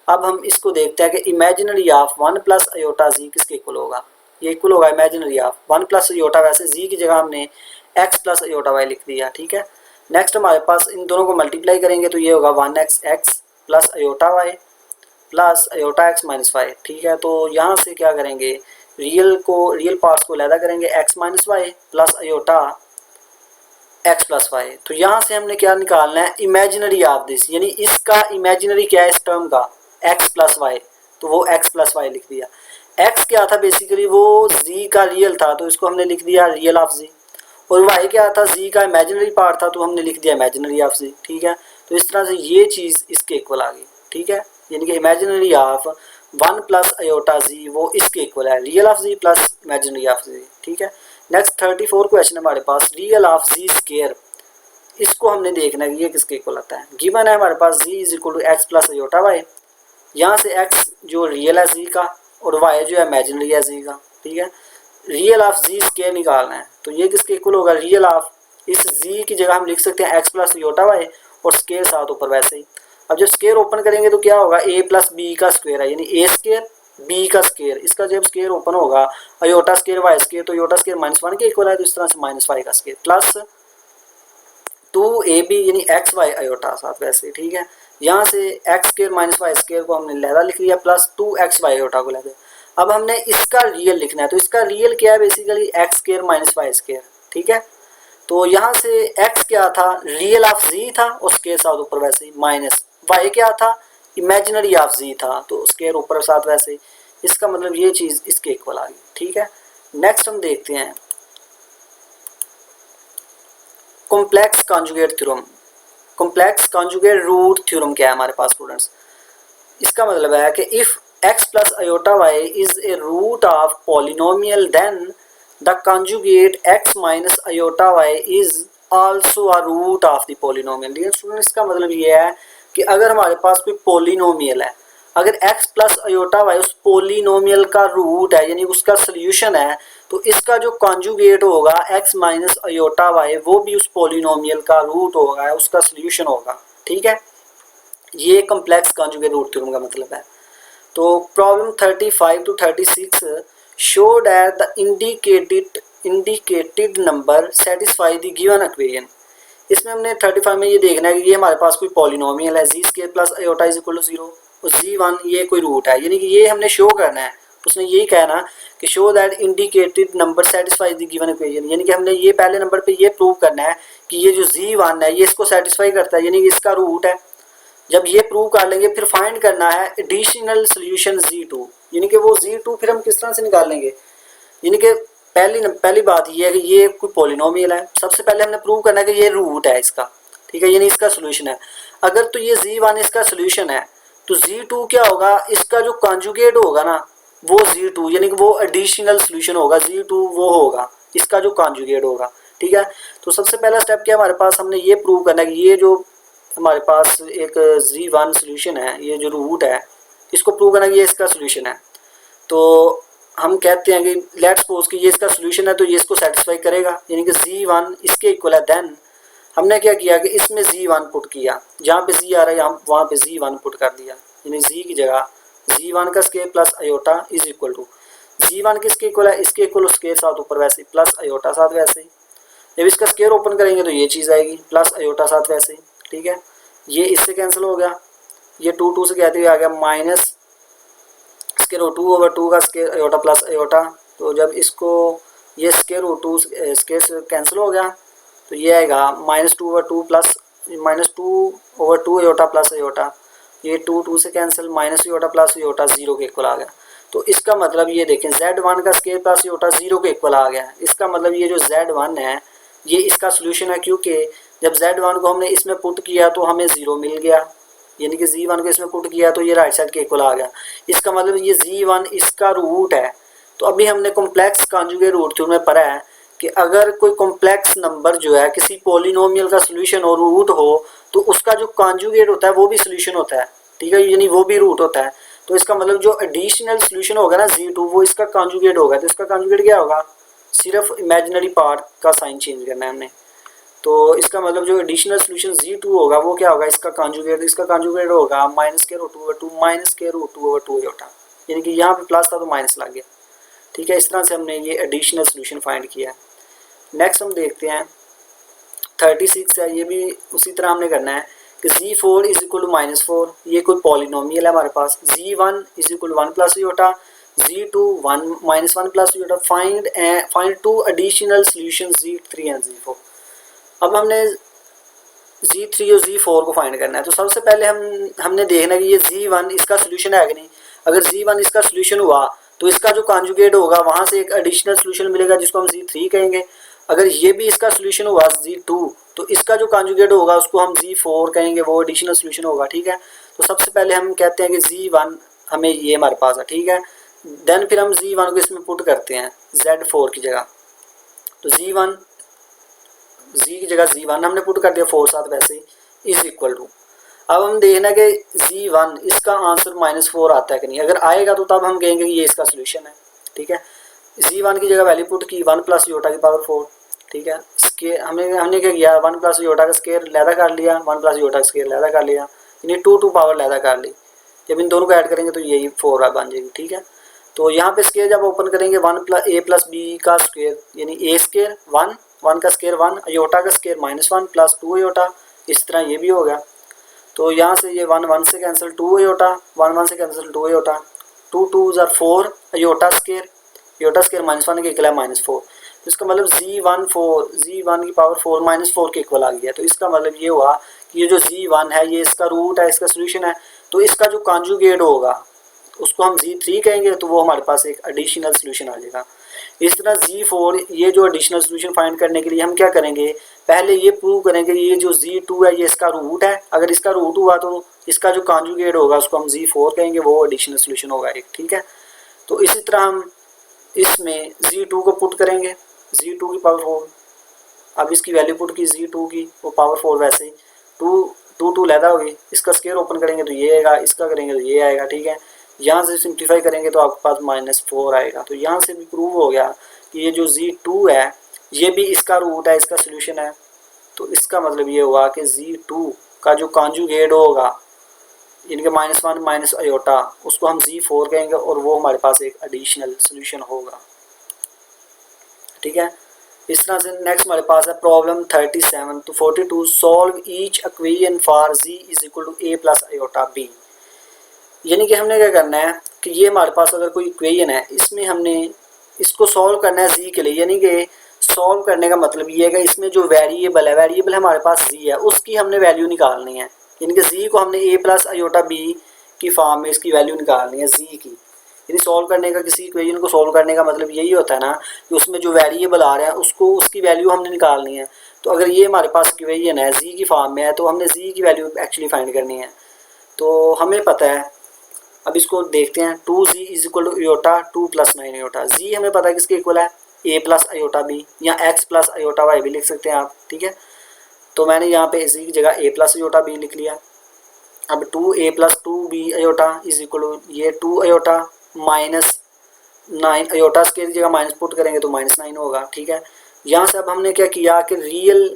अब हम इसको देखते हैं कि imaginary of 1 plus aorta z किसके इक्वल होगा। ये इक्वल होगा इमेजिनरी ऑफ 1 प्लस अयोटा, वैसे z की जगह हमने x प्लस अयोटा y लिख दिया, ठीक है। नेक्स्ट हमारे पास इन दोनों को मल्टीप्लाई करेंगे तो ये होगा 1x plus iota y plus iota x minus y, ठीक है। तो यहाँ से क्या करेंगे, रियल पार्ट्स को अलहदा करेंगे, x minus y plus iota x plus y. तो यहाँ से हमने क्या निकालना है, इमेजिनरी ऑफ दिस, यानी इसका इमेजिनरी क्या है इस टर्म का, एक्स प्लस वाई, तो वो एक्स प्लस वाई लिख दिया। एक्स क्या था बेसिकली, वो जी का रियल था तो इसको हमने लिख दिया रियल ऑफ जी, और वाई क्या था, जी का इमेजिनरी पार्ट था तो हमने लिख दिया इमेजिनरी ऑफ जी, ठीक है। तो इस तरह से ये चीज़ इसके इक्वल आ गई, ठीक है। यानी कि imaginary of 1 plus iota z वो इसके इक्वल है, real of z plus imaginary of z, ठीक है। नेक्स्ट 34 क्वेश्चन हमारे पास, रियल ऑफ जी स्केयर, इसको हमने देखना है कि ये किसके इक्वल आता है। गिवन है हमारे पास z is equal to x plus iota y, यहाँ से एक्स जो रियल है जी का और वाई जो है इमेजिनरी है जी का, ठीक है। रियल ऑफ जी स्केयर निकालना है तो ये किसके इक्वल होगा, रियल ऑफ इस जी की जगह हम लिख सकते हैं एक्स प्लस अयोटा वाई और स्केयर साथ ऊपर वैसे ही। अब जब स्केयर ओपन करेंगे तो क्या होगा, ए प्लस बी का स्क्वायर है, यानी ए स्केयर बी का स्केयर, इसका जब स्केयर ओपन होगा अयोटा स्केयर वाई स्केयर, तो अयोटा स्केयर -1 के इक्वल है तो इस तरह से -y का स्केयर प्लस 2ab यानी एक्स वाई अयोटा साथ वैसे, ठीक है। यहाँ से एक्स स्केयर -y स्केयर को हमने लहदा लिख लिया प्लस 2xy अयोटा को लहदा। अब हमने इसका रियल लिखना है तो इसका रियल क्या है basically, x square -y square, ठीक है। तो यहाँ से x क्या था, रियल ऑफ z था और स्केयर साथ ऊपर वैसे ही, माइनस y क्या था, इमेजिनरी ऑफ z था तो स्केयर ऊपर साथ वैसे ही। इसका मतलब ये चीज़ इसके इक्वल आ गई, ठीक है। नेक्स्ट हम देखते हैं complex conjugate theorem. Complex conjugate root theorem क्या है हमारे पास स्टूडेंट्स, इसका मतलब है कि if x plus iota y is a root of polynomial then the conjugate x minus iota y is also a root of the polynomial. Dear students, इसका मतलब ये है कि अगर हमारे पास कोई पॉलिनोमियल है, अगर x प्लस अयोटा वाई उस पॉलिनोमियल का रूट है यानी उसका सोल्यूशन है, तो इसका जो कॉन्जुगेट होगा x माइनस अयोटा वाई वो भी उस पॉलिनोमियल का रूट होगा, उसका सोल्यूशन होगा, ठीक है। ये कॉम्प्लेक्स कॉन्जुगेट रूट थ्योरम का मतलब है। तो problem 35 to 36 show that the indicated number satisfy the given equation. इसमें हमने 35 में ये देखना है कि ये हमारे पास कोई पॉलिनोमियल है z square plus iota is equal to 0 और जी1 ये कोई रूट है, यानी कि ये हमने शो करना है। उसने यही कहना कि show that indicated number satisfy the given equation, यानी कि हमने ये पहले नंबर पे ये प्रूव करना है कि ये जो जी1 है ये इसको सेटिस्फाई करता है, यानी कि इसका रूट है। जब ये प्रूव कर लेंगे फिर फाइंड करना है एडिशनल सोल्यूशन z2, यानी कि वो z2 फिर हम किस तरह से निकाल लेंगे, यानी कि पहली बात ये है कि ये कोई पॉलिनोमियल है, सबसे पहले हमने प्रूव करना है कि ये रूट है इसका, ठीक है, यानी इसका सोल्यूशन है। अगर तो ये z1 इसका सोल्यूशन है तो z2 क्या होगा, इसका जो कॉन्जुगेट होगा ना वो z2, यानी कि वो एडिशनल सोल्यूशन होगा, z2 वो होगा इसका जो कॉन्जुगेट होगा, ठीक है। तो सबसे पहला स्टेप क्या हमारे पास, हमने ये प्रूव करना है कि ये जो हमारे पास एक z1 सोल्यूशन है, ये जो रूट है इसको प्रूव करना कि ये इसका सोल्यूशन है। तो हम कहते हैं कि लेट्स सपोज कि ये इसका सोल्यूशन है तो ये इसको सेटिस्फाई करेगा, यानी कि z1 इसके इक्वल है। देन हमने क्या किया कि इसमें z1 पुट किया, जहाँ पे z आ रहा है हम वहाँ पे z1 पुट कर दिया, यानी z की जगह z1 का square plus iota is equal to z1 किसके इक्वल है, इसके इक्वल स्केयर साथ ऊपर वैसे ही प्लस अयोटा साथ वैसे ही। जब इसका स्केयर ओपन करेंगे तो ये चीज़ आएगी प्लस अयोटा साथ वैसे ही, ठीक है। ये इससे कैंसिल हो गया, ये 2 से कहते हुए आ गया माइनस स्केयर 2/2 का स्केयर अयोटा प्लस अयोटा। तो जब इसको ये स्केयर 2 स्केयर से कैंसिल हो गया तो ये आएगा -2/2 प्लस -2/2 अयोटा प्लस अयोटा, ये 2 से cancel minus iota plus iota 0 के इक्वल आ गया। तो इसका मतलब ये देखें z1 का स्केयर प्लस अयोटा 0 के इक्वल आ गया। इसका मतलब ये जो z1 है ये इसका सोल्यूशन है, क्योंकि जब z1 को हमने इसमें पुट किया तो हमें 0 मिल गया, यानी कि z1 को इसमें पुट किया तो ये राइट साइड के इक्वल आ गया। इसका मतलब ये z1 इसका रूट है। तो अभी हमने कॉम्प्लेक्स कॉन्जुगेट रूट थ्योरम में पढ़ा है कि अगर कोई कॉम्प्लेक्स नंबर जो है किसी पॉलिनोमियल का सोल्यूशन और रूट हो तो उसका जो कॉन्जुगेट होता है वो भी सोल्यूशन होता है, ठीक है, यानी वो भी रूट होता है। तो इसका मतलब जो एडिशनल सोल्यूशन होगा ना Z2 वो इसका कॉन्जुगेट होगा। तो इसका कॉन्जुगेट क्या होगा, सिर्फ इमेजिनरी पार्ट का साइन चेंज करना है हमने। तो इसका मतलब जो एडिशनल सोल्यूशन Z2 होगा वो क्या होगा, इसका कॉन्जुगेट। इसका कॉन्जुगेट होगा माइनस के रूट ओवर टू माइनस के रूट ओवर टू होता, यानी कि यहाँ पे प्लस था तो माइनस लग गया, ठीक है। इस तरह से हमने ये एडिशनल सोल्यूशन फाइंड किया। नेक्स्ट हम देखते हैं 36 है, ये भी उसी तरह हमने करना है कि Z4 इज इक्वल टू -4, ये कोई पॉलिनोमियल है हमारे पास। Z1 is equal to 1 plus iota, Z2 1 -1 plus iota. Find to additional solution Z3 and Z4। अब हमने Z3 और Z4 को फाइंड करना है। तो सबसे पहले हमने देखना है कि ये Z1 इसका सोल्यूशन है कि नहीं। अगर Z1 इसका सोल्यूशन हुआ तो इसका जो कॉन्जुगेट होगा वहाँ से एक एडिशनल सोल्यूशन मिलेगा जिसको हम Z3 कहेंगे। अगर ये भी इसका सोल्यूशन हुआ Z2 तो इसका जो कॉन्जुगेट होगा उसको हम Z4 कहेंगे, वो एडिशनल सोल्यूशन होगा, ठीक है। तो सबसे पहले हम कहते हैं कि Z1 हमें ये हमारे पास है, ठीक है। देन फिर हम Z1 को इसमें पुट करते हैं Z4 की जगह। तो Z1 Z की जगह Z1 हमने पुट कर दिया 4 साथ वैसे ही इज इक्वल टू। अब हम देखना कि Z1 इसका आंसर -4 आता है कि नहीं। अगर आएगा तो तब हम कहेंगे कि ये इसका सोल्यूशन है, ठीक है। Z1 की जगह वैल्यू पुट की 1 प्लस योटा की पावर 4, ठीक है। इसके हमने क्या किया, 1 प्लस योटा का स्केयर लैदा कर लिया, 1 प्लस योटा का स्केयर लैदा कर लिया, यानी 2 पावर लैदा कर ली। जब इन दोनों को ऐड करेंगे तो यही 4 बन जाएगी, ठीक है। तो यहाँ पे स्केयर जब ओपन करेंगे 1 प्लस a प्लस बी का स्केयर यानी a स्केयर 1 का स्केयर 1, अयोटा का स्केयर -1 प्लस 2 अयोटा, इस तरह ये भी होगा। तो यहाँ से ये 1 से कैंसिल 2 अयोटा, 1 से कैंसिल 2 अयोटा, 2 2 ज़ार 4 अयोटा स्केयर -1 के इक्वल है -4। तो इसका मतलब Z1 की पावर 4 -4 के इक्वल आ गया। तो इसका मतलब ये हुआ कि ये जो Z1 है ये इसका रूट है, इसका सोल्यूशन है। तो इसका जो कॉन्जुगेट होगा उसको हम Z3 कहेंगे, तो वो हमारे पास एक एडिशनल सोल्यूशन आ जाएगा। इस तरह Z4 ये जो एडिशनल सोल्यूशन फाइंड करने के लिए हम क्या करेंगे, पहले ये प्रूव करेंगे ये जो Z2 है ये इसका रूट है। अगर इसका रूट हुआ तो इसका जो कॉन्जुगेट होगा उसको हम Z4 कहेंगे, वो एडिशनल सोल्यूशन होगा एक, ठीक है। तो इसी तरह हम इसमें Z2 को पुट करेंगे, Z2 की पावर 4। अब इसकी वैल्यू पुट की Z2 की, वो पावर 4 वैसे ही 2 लैदा होगी। इसका स्केयर ओपन करेंगे तो ये आएगा, इसका करेंगे तो ये आएगा, ठीक है। यहाँ से सिंप्लीफाई करेंगे तो आपके पास -4 आएगा। तो यहाँ से भी प्रूव हो गया कि ये जो Z2 है ये भी इसका रूट है, इसका सोल्यूशन है। तो इसका मतलब ये हुआ कि Z2 का जो कॉन्जुगेट होगा इनके -1 माइनस अयोटा उसको हम Z4 कहेंगे और वो हमारे पास एक एडिशनल सोल्यूशन होगा, ठीक है। इस तरह से नेक्स्ट हमारे पास है problem 37 to 42 solve each equation for Z is equal to a plus iota b। यानी कि हमने क्या करना है कि ये हमारे पास अगर कोई इक्वेशन है इसमें हमने इसको सॉल्व करना है Z के लिए। यानी कि सॉल्व करने का मतलब ये है कि इसमें जो वेरिएबल हमारे पास Z है उसकी हमने वैल्यू निकालनी है। यानी कि Z को हमने a प्लस अयोटा b की फॉर्म में इसकी वैल्यू निकालनी है Z की। यानी सॉल्व करने का, किसी इक्वेशन को सॉल्व करने का मतलब यही होता है ना कि उसमें जो वेरिएबल आ रहा है उसको उसकी वैल्यू हमने निकालनी है। तो अगर ये हमारे पास इक्वेशन है Z की फॉर्म में है तो हमने Z की वैल्यू एक्चुअली फाइंड करनी है। तो हमें पता है, अब इसको देखते हैं 2Z is equal to iota 2 plus 9 iota. Z हमें पता है किसके इक्वल है, a प्लस अयोटा b या x प्लस अयोटा y भी लिख सकते हैं आप, ठीक है। तो मैंने यहाँ पे Z की जगह a प्लस अयोटा b लिख लिया। अब 2a plus 2b iota is equal to ये 2 अयोटा माइनस 9 अयोटा की जगह माइनस पुट करेंगे तो -9 होगा, ठीक है। यहाँ से अब हमने क्या किया कि रियल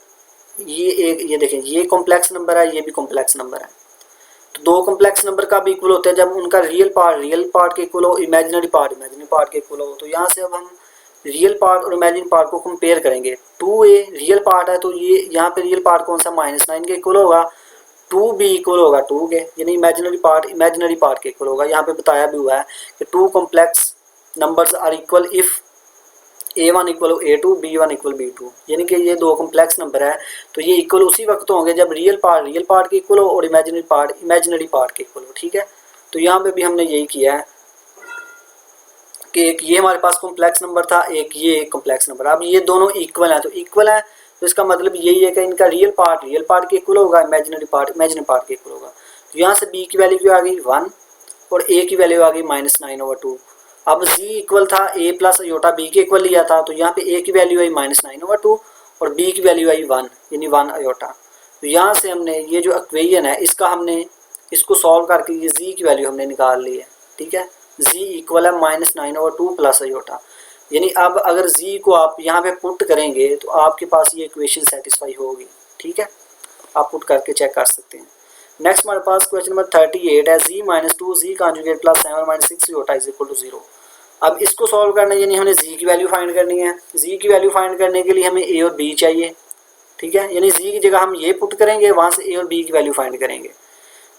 ये देखें ये कॉम्प्लेक्स नंबर है, ये भी कॉम्प्लेक्स नंबर है। तो दो कॉम्प्लेक्स नंबर का भी इक्वल होते हैं जब उनका रियल पार्ट के इक्वल हो, इमेजिनरी पार्ट के इक्वल हो। तो यहाँ से अब हम रियल पार्ट और इमेजिनरी पार्ट को कंपेयर करेंगे। 2a रियल पार्ट है तो ये यहाँ पे रियल पार्ट कौन सा -9 के इक्वल होगा, 2b इक्वल होगा 2 के, यानी इमेजिनरी पार्ट के इक्वल होगा। यहाँ पे बताया भी हुआ है कि 2 complex numbers are equal if a1 equal a2 b1 equal b2। यानी कि ये दो कॉम्प्लेक्स नंबर है तो ये इक्वल उसी वक्त होंगे जब रियल पार्ट के इक्वल हो और इमेजिनरी पार्ट के इक्वल हो, ठीक है। तो यहाँ पे भी हमने यही किया है कि एक ये हमारे पास कॉम्प्लेक्स नंबर था, एक ये कॉम्प्लेक्स नंबर। अब ये दोनों इक्वल है तो इसका मतलब यही है कि इनका रियल पार्ट के इक्वल होगा, इमेजिनरी पार्ट के इक्वल होगा। तो यहाँ से b की वैल्यू क्या आ गई 1 और a की वैल्यू आ गई -9/2। अब z इक्वल था a प्लस अयोटा b के इक्वल लिया था, तो यहाँ पे a की वैल्यू आई -9/2 और b की वैल्यू आई 1 यानी 1 अयोटा। तो यहाँ से हमने ये जो इक्वेशन है इसको सॉल्व करके ये z की वैल्यू हमने निकाल ली है। ठीक है, z इक्वल है -9/2 प्लस अयोटा, यानी अब अगर z को आप यहाँ पे पुट करेंगे तो आपके पास ये इक्वेशन सेटिस्फाई होगी। ठीक है, आप पुट करके चेक कर सकते हैं। नेक्स्ट हमारे पास क्वेश्चन नंबर 38 है z-2 z conjugate plus 7-6 iota is equal to 0। अब इसको सॉल्व करना है, यानी हमें z की वैल्यू फाइंड करनी है। z की वैल्यू फाइंड करने के लिए हमें a और b चाहिए। ठीक है, यानी z की जगह हम ये पुट करेंगे, वहाँ से a और b की वैल्यू फाइंड करेंगे।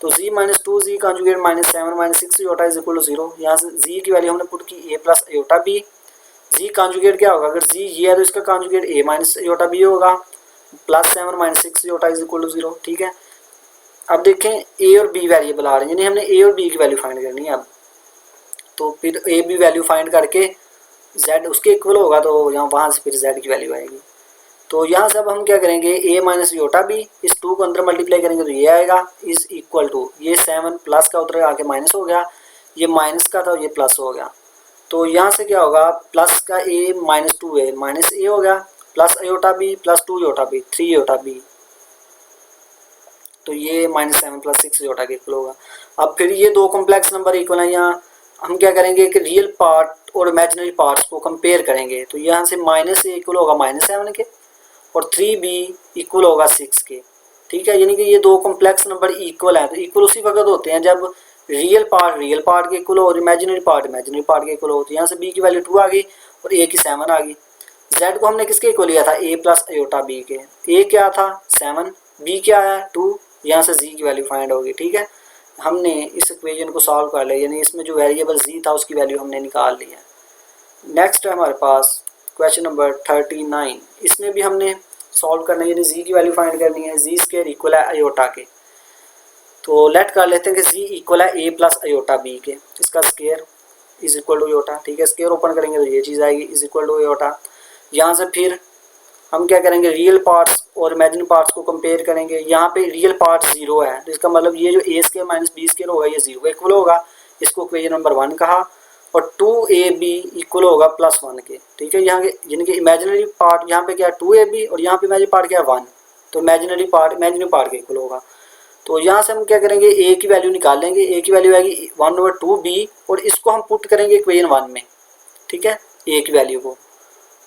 तो z-2 z conjugate -7-6 iota is equal to 0। यहाँ से z की वैल्यू हमने पुट की a plus iota b। z conjugate क्या होगा, अगर z ये है तो इसका conjugate a minus iota b होगा, plus 7-6 iota is equal to 0। ठीक है, अब देखें a और b वेरिएबल आ रहे हैं, यानी हमने a और b की वैल्यू फाइंड करनी है। अब तो फिर a b वैल्यू फाइंड करके z उसके इक्वल होगा, तो यहाँ वहाँ से फिर z की वैल्यू आएगी। तो यहाँ से अब हम क्या करेंगे, a माइनस योटा b, इस 2 को अंदर मल्टीप्लाई करेंगे तो ये आएगा इज इक्वल टू, ये 7 प्लस का उधर आके माइनस हो गया, ये माइनस का था ये प्लस हो गया। तो यहाँ से क्या होगा, प्लस का a -2 है माइनस a हो गया, plus iota b plus 2 iota b 3 iota b, तो ये -7 प्लस 6 योटा के इक्वल होगा। अब फिर ये दो कॉम्प्लेक्स नंबर इक्वल है, यहाँ हम क्या करेंगे कि रियल पार्ट और इमेजिनरी पार्ट्स को कंपेयर करेंगे। तो यहाँ से -a इक्वल होगा -7 के और 3b इक्वल होगा 6 के। ठीक है, यानी कि ये दो कॉम्प्लेक्स नंबर इक्वल हैं। तो इक्वल उसी वक्त होते हैं जब रियल पार्ट के इक्वल हो और इमेजिनरी पार्ट के इक्वल हो। तो यहाँ से b की वैल्यू 2 आ गई और a की 7 आ गई। z को हमने किसके इक्वल लिया था, a प्लस अयोटा b के। a क्या था 7, b क्या है 2, यहाँ से z की वैल्यू फाइंड होगी। ठीक है, हमने इस इक्वेशन को सॉल्व कर लिया, यानी इसमें जो वेरिएबल z था उसकी वैल्यू हमने निकाल ली है। नेक्स्ट है हमारे पास क्वेश्चन नंबर 39, इसमें भी हमने सॉल्व करना है, यानी z की वैल्यू फाइंड करनी है। z स्क्वायर इक्वल है अयोटा के, तो लेट कर लेते हैं कि z इक्वल है a प्लस अयोटा b के, इसका square is equal to aorta. ठीक है, स्क्वायर ओपन करेंगे तो ये चीज़ आएगी इज इक्वल टू अयोटा। यहाँ से फिर हम क्या करेंगे, रियल पार्ट्स और इमेजिनरी पार्ट्स को कंपेयर करेंगे। यहाँ पे रियल पार्ट 0 है, तो इसका मतलब ये जो a square minus b square होगा ये 0 का इक्वल होगा, इसको इक्वेशन नंबर 1 कहा। और 2ab इक्वल होगा +1 के। ठीक है, यहाँ के यानी कि इमेजिनरी पार्ट यहाँ पे क्या है 2ab और यहाँ पे इमेजिनरी पार्ट क्या है 1, तो इमेजिनरी पार्ट के इक्वल होगा। तो यहाँ से हम क्या करेंगे, a की वैल्यू निकाल लेंगे, a की वैल्यू आएगी 1/2b और इसको हम पुट करेंगे इक्वेशन 1 में। ठीक है, a की वैल्यू को,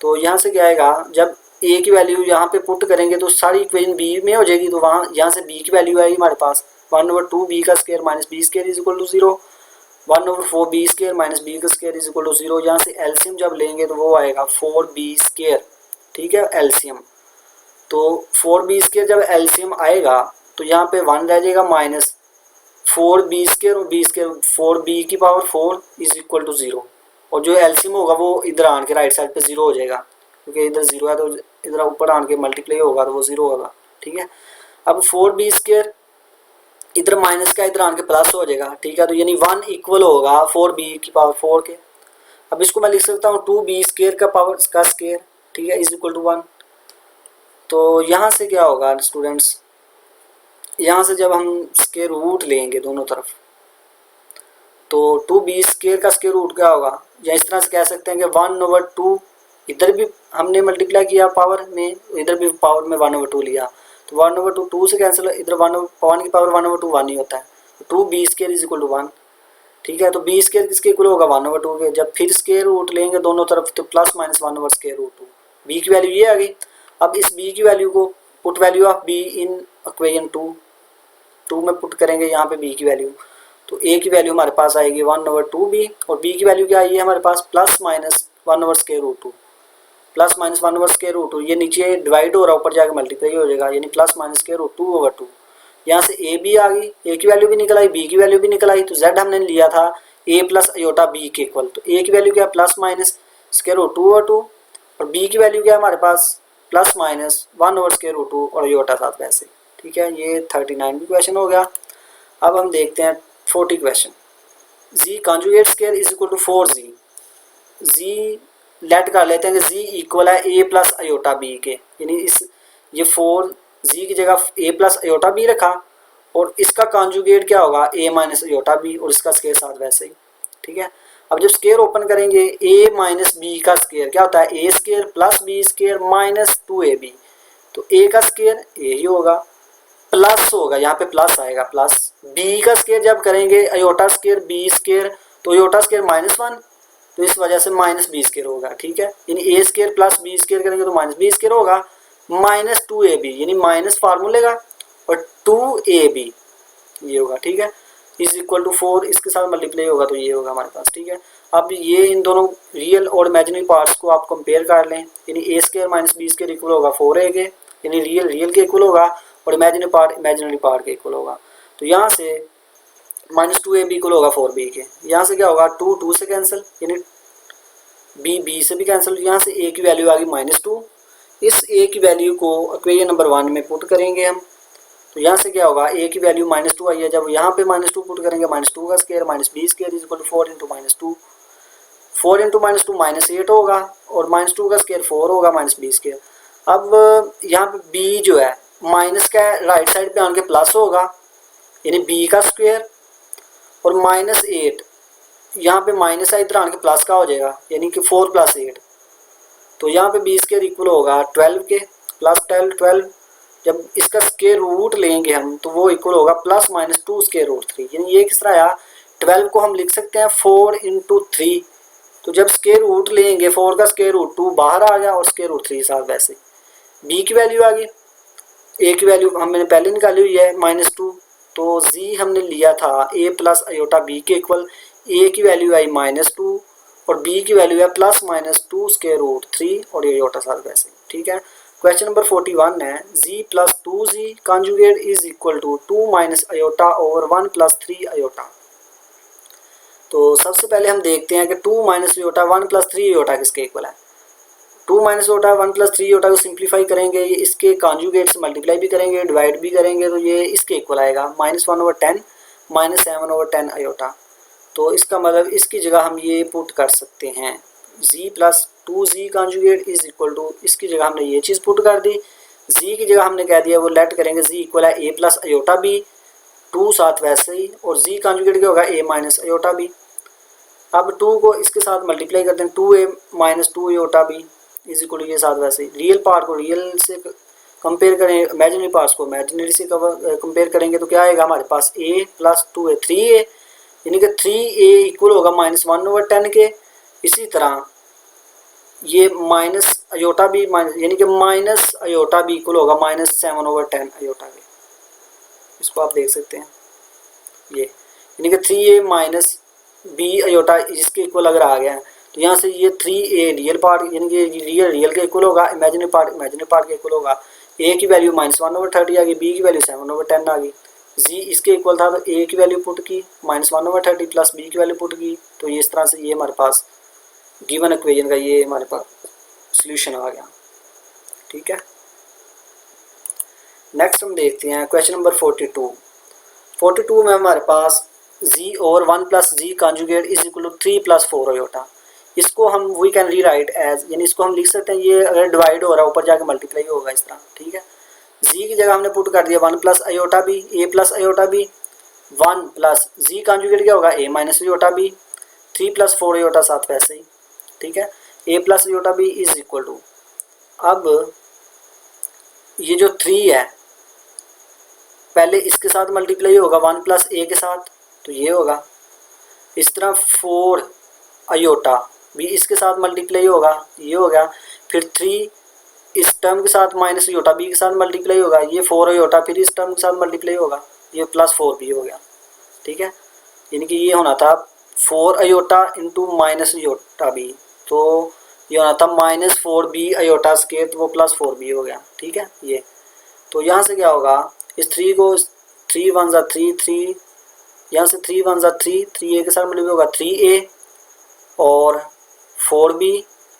तो यहाँ से क्या आएगा, जब a की वैल्यू यहाँ पे पुट करेंगे तो सारी इक्वेशन b में हो जाएगी, तो वहाँ यहाँ से b की वैल्यू आएगी हमारे पास 1/2b का square minus b square is equal to 0, 1/4b square minus b का स्क्वायर इज इक्वल टू 0। यहाँ से एलसीएम जब लेंगे तो वो आएगा 4b स्क्वायर। ठीक है, एलसीएम, तो 4b स्क्वायर जब एलसीएम आएगा तो यहाँ पे 1 रह जाएगा माइनस 4b स्क्वायर और b स्क्वायर 4b की पावर 4 इज इक्वल टू 0, और जो एलसीएम होगा वो इधर आन के राइट साइड पे 0 हो जाएगा, क्योंकि इधर 0 है तो इधर ऊपर आन के मल्टीप्लाई होगा तो वो 0 होगा। ठीक है, अब 4b स्क्वायर इधर माइनस का इधर आन के प्लस हो जाएगा। ठीक है, तो यानी 1 इक्वल होगा 4b की पावर 4 के। अब इसको मैं लिख सकता हूँ 2b स्क्वायर का पावर का स्क्वायर। ठीक है, इज इक्वल टू 1। तो यहाँ से क्या होगा स्टूडेंट्स, यहाँ से जब हम स्क्वायर रूट लेंगे दोनों तरफ, तो 2b स्क्वायर का स्क्वायर रूट क्या होगा, या इस तरह से कह सकते हैं कि 1/2, इधर भी हमने मल्टीप्लाई किया पावर में, इधर भी पावर में 1/2 लिया, तो 1/2 2 से कैंसिल, इधर 1 की पावर 1/2 1 ही होता है, तो 2b square is equal to 1। ठीक है, तो b स्क्वायर किसके इक्वल होगा 1/2 के। जब फिर स्क्वायर रूट लेंगे दोनों तरफ तो प्लस माइनस 1/√2, b की वैल्यू ये आ गई। अब इस b की वैल्यू को put value of b in equation 2 में पुट करेंगे यहाँ पे b की वैल्यू, तो a की वैल्यू हमारे पास आएगी 1/2b और b की वैल्यू क्या आई है हमारे पास प्लस माइनस 1/√2, प्लस माइनस 1/√2, ये नीचे डिवाइड हो रहा है ऊपर जाके मल्टीप्लाई हो जाएगा, यानी प्लस माइनस √2/2। यहाँ से a भी आ गई, a की वैल्यू भी निकल आई, b की वैल्यू भी निकल आई, तो z हमने लिया था a प्लस अयोटा b के इक्वल, तो a की वैल्यू क्या है प्लस माइनस √2/2 और b की वैल्यू क्या है हमारे पास प्लस माइनस 1/√2 और अयोटा साथ वैसे। ठीक है, ये 39 भी क्वेश्चन हो गया। अब हम देखते हैं 40 क्वेश्चन। z कॉन्जुगेट square is equal to 4z, z let कर लेते हैं कि z इक्वल है a प्लस अयोटा b के, यानी इस ये 4z की जगह a प्लस अयोटा b रखा और इसका कॉन्जुगेट क्या होगा a माइनस अयोटा b और इसका स्क्वायर साथ वैसे ही। ठीक है, अब जब स्केयर ओपन करेंगे a माइनस बी का स्केयर क्या होता है, a square plus b square minus 2ab, तो a का स्केयर a ही होगा, प्लस होगा यहाँ पे प्लस आएगा प्लस b का स्केयर जब करेंगे अयोटा स्केयर b स्केयर, तो अयोटा स्केयर -1, तो इस वजह से माइनस बी स्केयर होगा। ठीक है, यानी a square plus b square करेंगे तो माइनस बी स्केयर होगा, -2ab यानी माइनस फार्मूले का और 2ab ये होगा। ठीक है, इज इक्वल टू 4 इसके साथ मल्टीप्लाई होगा तो ये होगा हमारे पास। ठीक है, अब ये इन दोनों रियल और इमेजिनरी पार्ट्स को आप कंपेयर कर लें, यानी a square minus b square equal होगा 4a के, यानी रियल के इक्वल होगा और इमेजिनरी पार्ट के इक्वल होगा। तो यहाँ से -2ab इक्वल होगा 4b के, यहाँ से क्या होगा 2 से कैंसिल, यानी b से भी कैंसिल, यहाँ से a की वैल्यू आ गई -2, इस a की वैल्यू को इक्वेशन नंबर 1 में पुट करेंगे हम, तो यहाँ से क्या होगा a की वैल्यू -2 आई है, जब यहाँ पे -2 पुट करेंगे -2 का square minus b square is equal to 4 into -2, 4 into -2 -8 होगा और -2 का स्केयर 4 होगा माइनस बी स्केयर। अब यहाँ पे b जो है माइनस का राइट साइड पे आके प्लस होगा, यानी b का स्क्वायर और -8 यहाँ पे माइनस है, इधर आके प्लस का हो जाएगा, यानी कि 4 + 8, तो यहाँ पे b स्क्वायर इक्वल होगा 12 के, प्लस 12, जब इसका स्क्वायर रूट लेंगे हम तो वो इक्वल होगा +-2 स्क्वायर रूट 3, यानी ये किस तरह आया 12 को हम लिख सकते हैं 4 इंटू 3, तो जब स्क्वायर रूट लेंगे 4 का स्क्वायर रूट 2 बाहर आ गया और स्क्वायर रूट 3 साथ, वैसे b की वैल्यू आ गई, a की वैल्यू हमने पहले निकाली हुई है -2, तो z हमने लिया था a प्लस अयोटा b के इक्वल, a की वैल्यू आई -2 और b की वैल्यू है +-2 स्क्वायर रूट 3 और ये अयोटा साथ वैसे। ठीक है, क्वेश्चन नंबर 41 है z plus 2z conjugate is equal to 2 minus iota over 1 plus 3 iota. तो सबसे पहले हम देखते हैं कि 2 माइनस अयोटा 1 प्लस 3 अयोटा किसके इक्वल है। 2 माइनस अयोटा 1 प्लस 3 अयोटा को सिंप्लीफाई करेंगे, ये इसके कॉन्जुगेट से मल्टीप्लाई भी करेंगे डिवाइड भी करेंगे, तो ये इसके इक्वल आएगा -1/10 -7/10 अयोटा। तो इसका मतलब इसकी जगह हम ये पुट कर सकते हैं z plus 2z conjugate is equal to, इसकी जगह हमने ये चीज़ पुट कर दी, z की जगह हमने कह दिया वो लेट करेंगे z इक्वल है a प्लस अयोटा b, 2 साथ वैसे ही, और z कॉन्जुगेट क्या होगा a माइनस अयोटा b। अब 2 को इसके साथ मल्टीप्लाई करते हैं, 2a minus 2 iota b is equal to ये साथ वैसे ही, रियल पार्ट को रियल से कंपेयर करें, इमेजिनरी पार्ट्स को इमेजिनरी से कंपेयर करेंगे तो क्या आएगा हमारे पास a प्लस 2a 3a, यानी कि 3a इक्वल होगा -1/10 के। इसी तरह ये माइनस अयोटा भी यानी कि माइनस अयोटा भी इक्वल होगा -7/10 अयोटा के, इसको आप देख सकते हैं ये, यानी कि 3a माइनस b अयोटा इसके इक्वल अगर आ गया है तो यहाँ से ये 3a रियल पार्ट यानी कि रियल के इक्वल होगा, इमेजिनरी पार्ट के इक्वल होगा, a की वैल्यू -1/30 आ गई, b की वैल्यू 7/10 आ गई, z इसके इक्वल था तो a की वैल्यू पुट की -1/30 प्लस b की वैल्यू पुट की, तो ये इस तरह से ये हमारे पास गिवन इक्वेशन का ये हमारे पास सॉल्यूशन आ गया। ठीक है, नेक्स्ट हम देखते हैं क्वेश्चन नंबर 42 में हमारे पास z और 1 plus z conjugate is equal to 3 + 4 iota. इसको हम we can rewrite as, यानी इसको हम लिख सकते हैं ये अगर डिवाइड हो रहा है ऊपर जाके मल्टीप्लाई होगा इस तरह। ठीक है, z की जगह हमने पुट कर दिया 1 plus iota b, a plus iota b, 1 plus z conjugate क्या होगा a minus iota b, 3 + 4 iota साथ वैसे ही। ठीक है, a plus iota b is equal to, अब ये जो 3 है पहले इसके साथ मल्टीप्लाई होगा 1 प्लस a के साथ, तो ये होगा, इस तरह 4 अयोटा भी इसके साथ मल्टीप्लाई होगा, ये हो गया, फिर 3 इस टर्म के साथ माइनस अयोटा b के साथ मल्टीप्लाई होगा, ये 4 अयोटा फिर इस टर्म के साथ मल्टीप्लाई होगा, ये +4 भी हो गया। ठीक है, यानी कि ये होना था 4 iota into minus iota b, तो ये होना था -4b अयोटा स्क्वायर, तो वो +4b हो गया। ठीक है, ये तो यहाँ से क्या होगा, इस 3 को 3 × 1 = 3, यहाँ से 3 × 1 = 3a के साथ मल्टीप्लाई होगा 3a और 4b,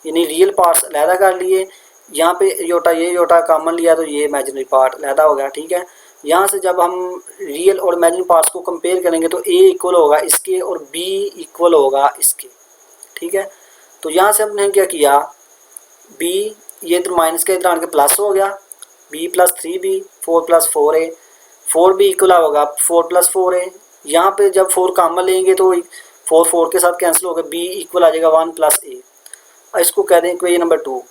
यानी रियल पार्ट्स अलहदा कर लिए, यहाँ पे अयोटा ये अयोटा कॉमन लिया तो ये इमेजिनरी पार्ट अलहदा हो गया। ठीक है, यहाँ से जब हम रियल और इमेजिनरी पार्ट्स को कंपेयर करेंगे तो a इक्वल होगा इसके और b इक्वल होगा इसके। ठीक है, तो यहाँ से हमने क्या किया, b ये इधर माइनस का इधर आके प्लस हो गया, b + 3b 4 + 4a, 4b equal होगा 4 + 4a, यहाँ पे जब 4 कॉमन लेंगे तो 4 4 के साथ कैंसिल हो गया, बी इक्वल आ जाएगा 1 प्लस ए। इसको कह दें इक्वेशन नंबर 2।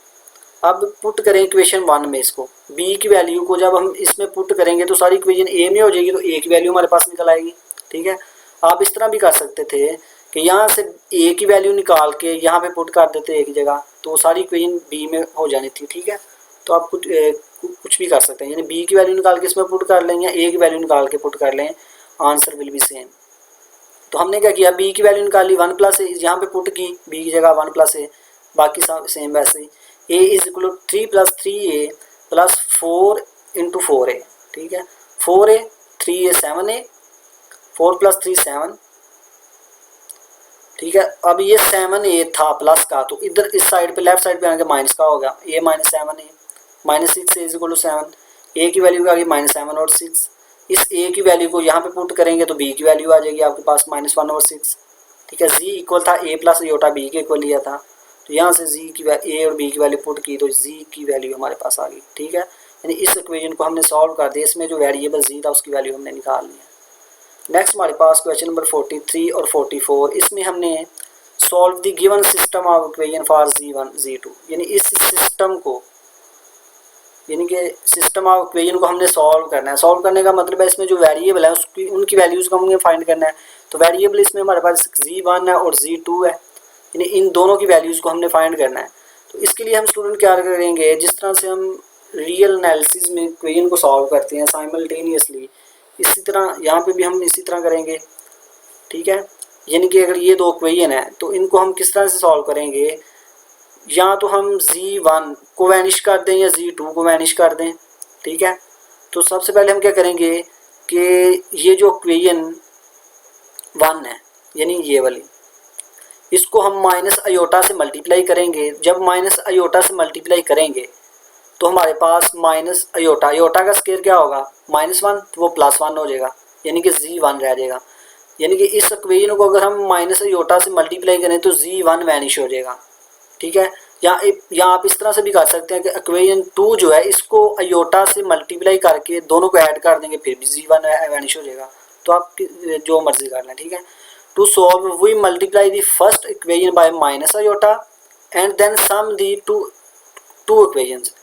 अब पुट करें इक्वेशन 1 में इसको, बी की वैल्यू को जब हम इसमें पुट करेंगे तो सारी इक्वेशन ए में हो जाएगी, तो ए की वैल्यू हमारे पास निकल आएगी। ठीक है, आप इस तरह भी कर सकते थे कि यहाँ से ए की वैल्यू निकाल के यहाँ पे पुट कर देते एक जगह, तो सारी इक्वेशन बी में हो जानी थी। ठीक है, तो आप कुछ भी कर सकते हैं, यानी बी की वैल्यू निकाल के इसमें पुट कर लें या ए की वैल्यू निकाल के पुट कर लें, आंसर विल बी सेम। तो हमने क्या किया, बी की वैल्यू निकाली 1 प्लस ए, यहाँ पे पुट की बी की जगह 1 प्लस ए, बाकी सब सेम वैसे ही। A is equal to 3 plus 3a plus 4 into 4a। ठीक है, 4a 3a 7a, 4 प्लस 3 7। ठीक है, अब ये 7a था प्लस का, तो इधर इस साइड पे लेफ्ट साइड पे आके माइनस का होगा, a minus 7a minus 6a is equal to 7। a की वैल्यू आ गई माइनस 7 और 6। इस a की वैल्यू को यहाँ पे पुट करेंगे तो b की वैल्यू आ जाएगी आपके पास माइनस 1 और 6। ठीक है, z इक्वल था a प्लस आयोटा b के इक्वल लिया था, तो यहाँ से z की a और b की वैल्यू पुट की तो z की वैल्यू हमारे पास आ गई। ठीक है, यानी इस इक्वेशन को हमने सॉल्व कर दिया, इसमें जो वेरिएबल z था उसकी वैल्यू हमने निकाल ली है। नेक्स्ट हमारे पास क्वेश्चन नंबर 43 और 44, इसमें हमने solve the given system of equation for z1 z2, यानी इस सिस्टम को, यानी कि सिस्टम ऑफ इक्वेशन को हमने सॉल्व करना है। सॉल्व करने का मतलब है इसमें जो वेरिएबल है उसकी उनकी वैल्यूज़ को हमने फाइंड करना है। तो वेरिएबल इसमें हमारे पास z1 है और z2 है, यानी इन दोनों की वैल्यूज़ को हमने फाइंड करना है। तो इसके लिए हम स्टूडेंट क्या करेंगे, जिस तरह से हम रियल एनालिसिस में इक्वेशन को सॉल्व करते हैं साइमल्टेनियसली, इसी तरह यहाँ पे भी हम इसी तरह करेंगे। ठीक है, यानी कि अगर ये दो इक्वेशन है तो इनको हम किस तरह से सॉल्व करेंगे, या तो हम z1 को वैनिश कर दें या z2 को वैनिश कर दें। ठीक है, तो सबसे पहले हम क्या करेंगे कि ये जो इक्वेशन 1 है, यानी ये वाली, इसको हम माइनस आयोटा से मल्टीप्लाई करेंगे। जब माइनस आयोटा से मल्टीप्लाई करेंगे तो हमारे पास माइनस आयोटा, आयोटा का स्क्वायर क्या होगा -1, तो वो +1 हो जाएगा, यानी कि z1 रह जाएगा। यानी कि इस इक्वेशन को अगर हम माइनस आयोटा से मल्टीप्लाई करें तो z1 वैनिश हो जाएगा। ठीक है, या आप इस तरह से भी कर सकते हैं कि इक्वेशन 2 जो है इसको आयोटा से मल्टीप्लाई करके दोनों को ऐड कर देंगे, फिर भी z1 वैनिश हो जाएगा। तो आप जो मर्जी कर लें। ठीक है, to solve we multiply the first equation by minus iota and then sum the two equations,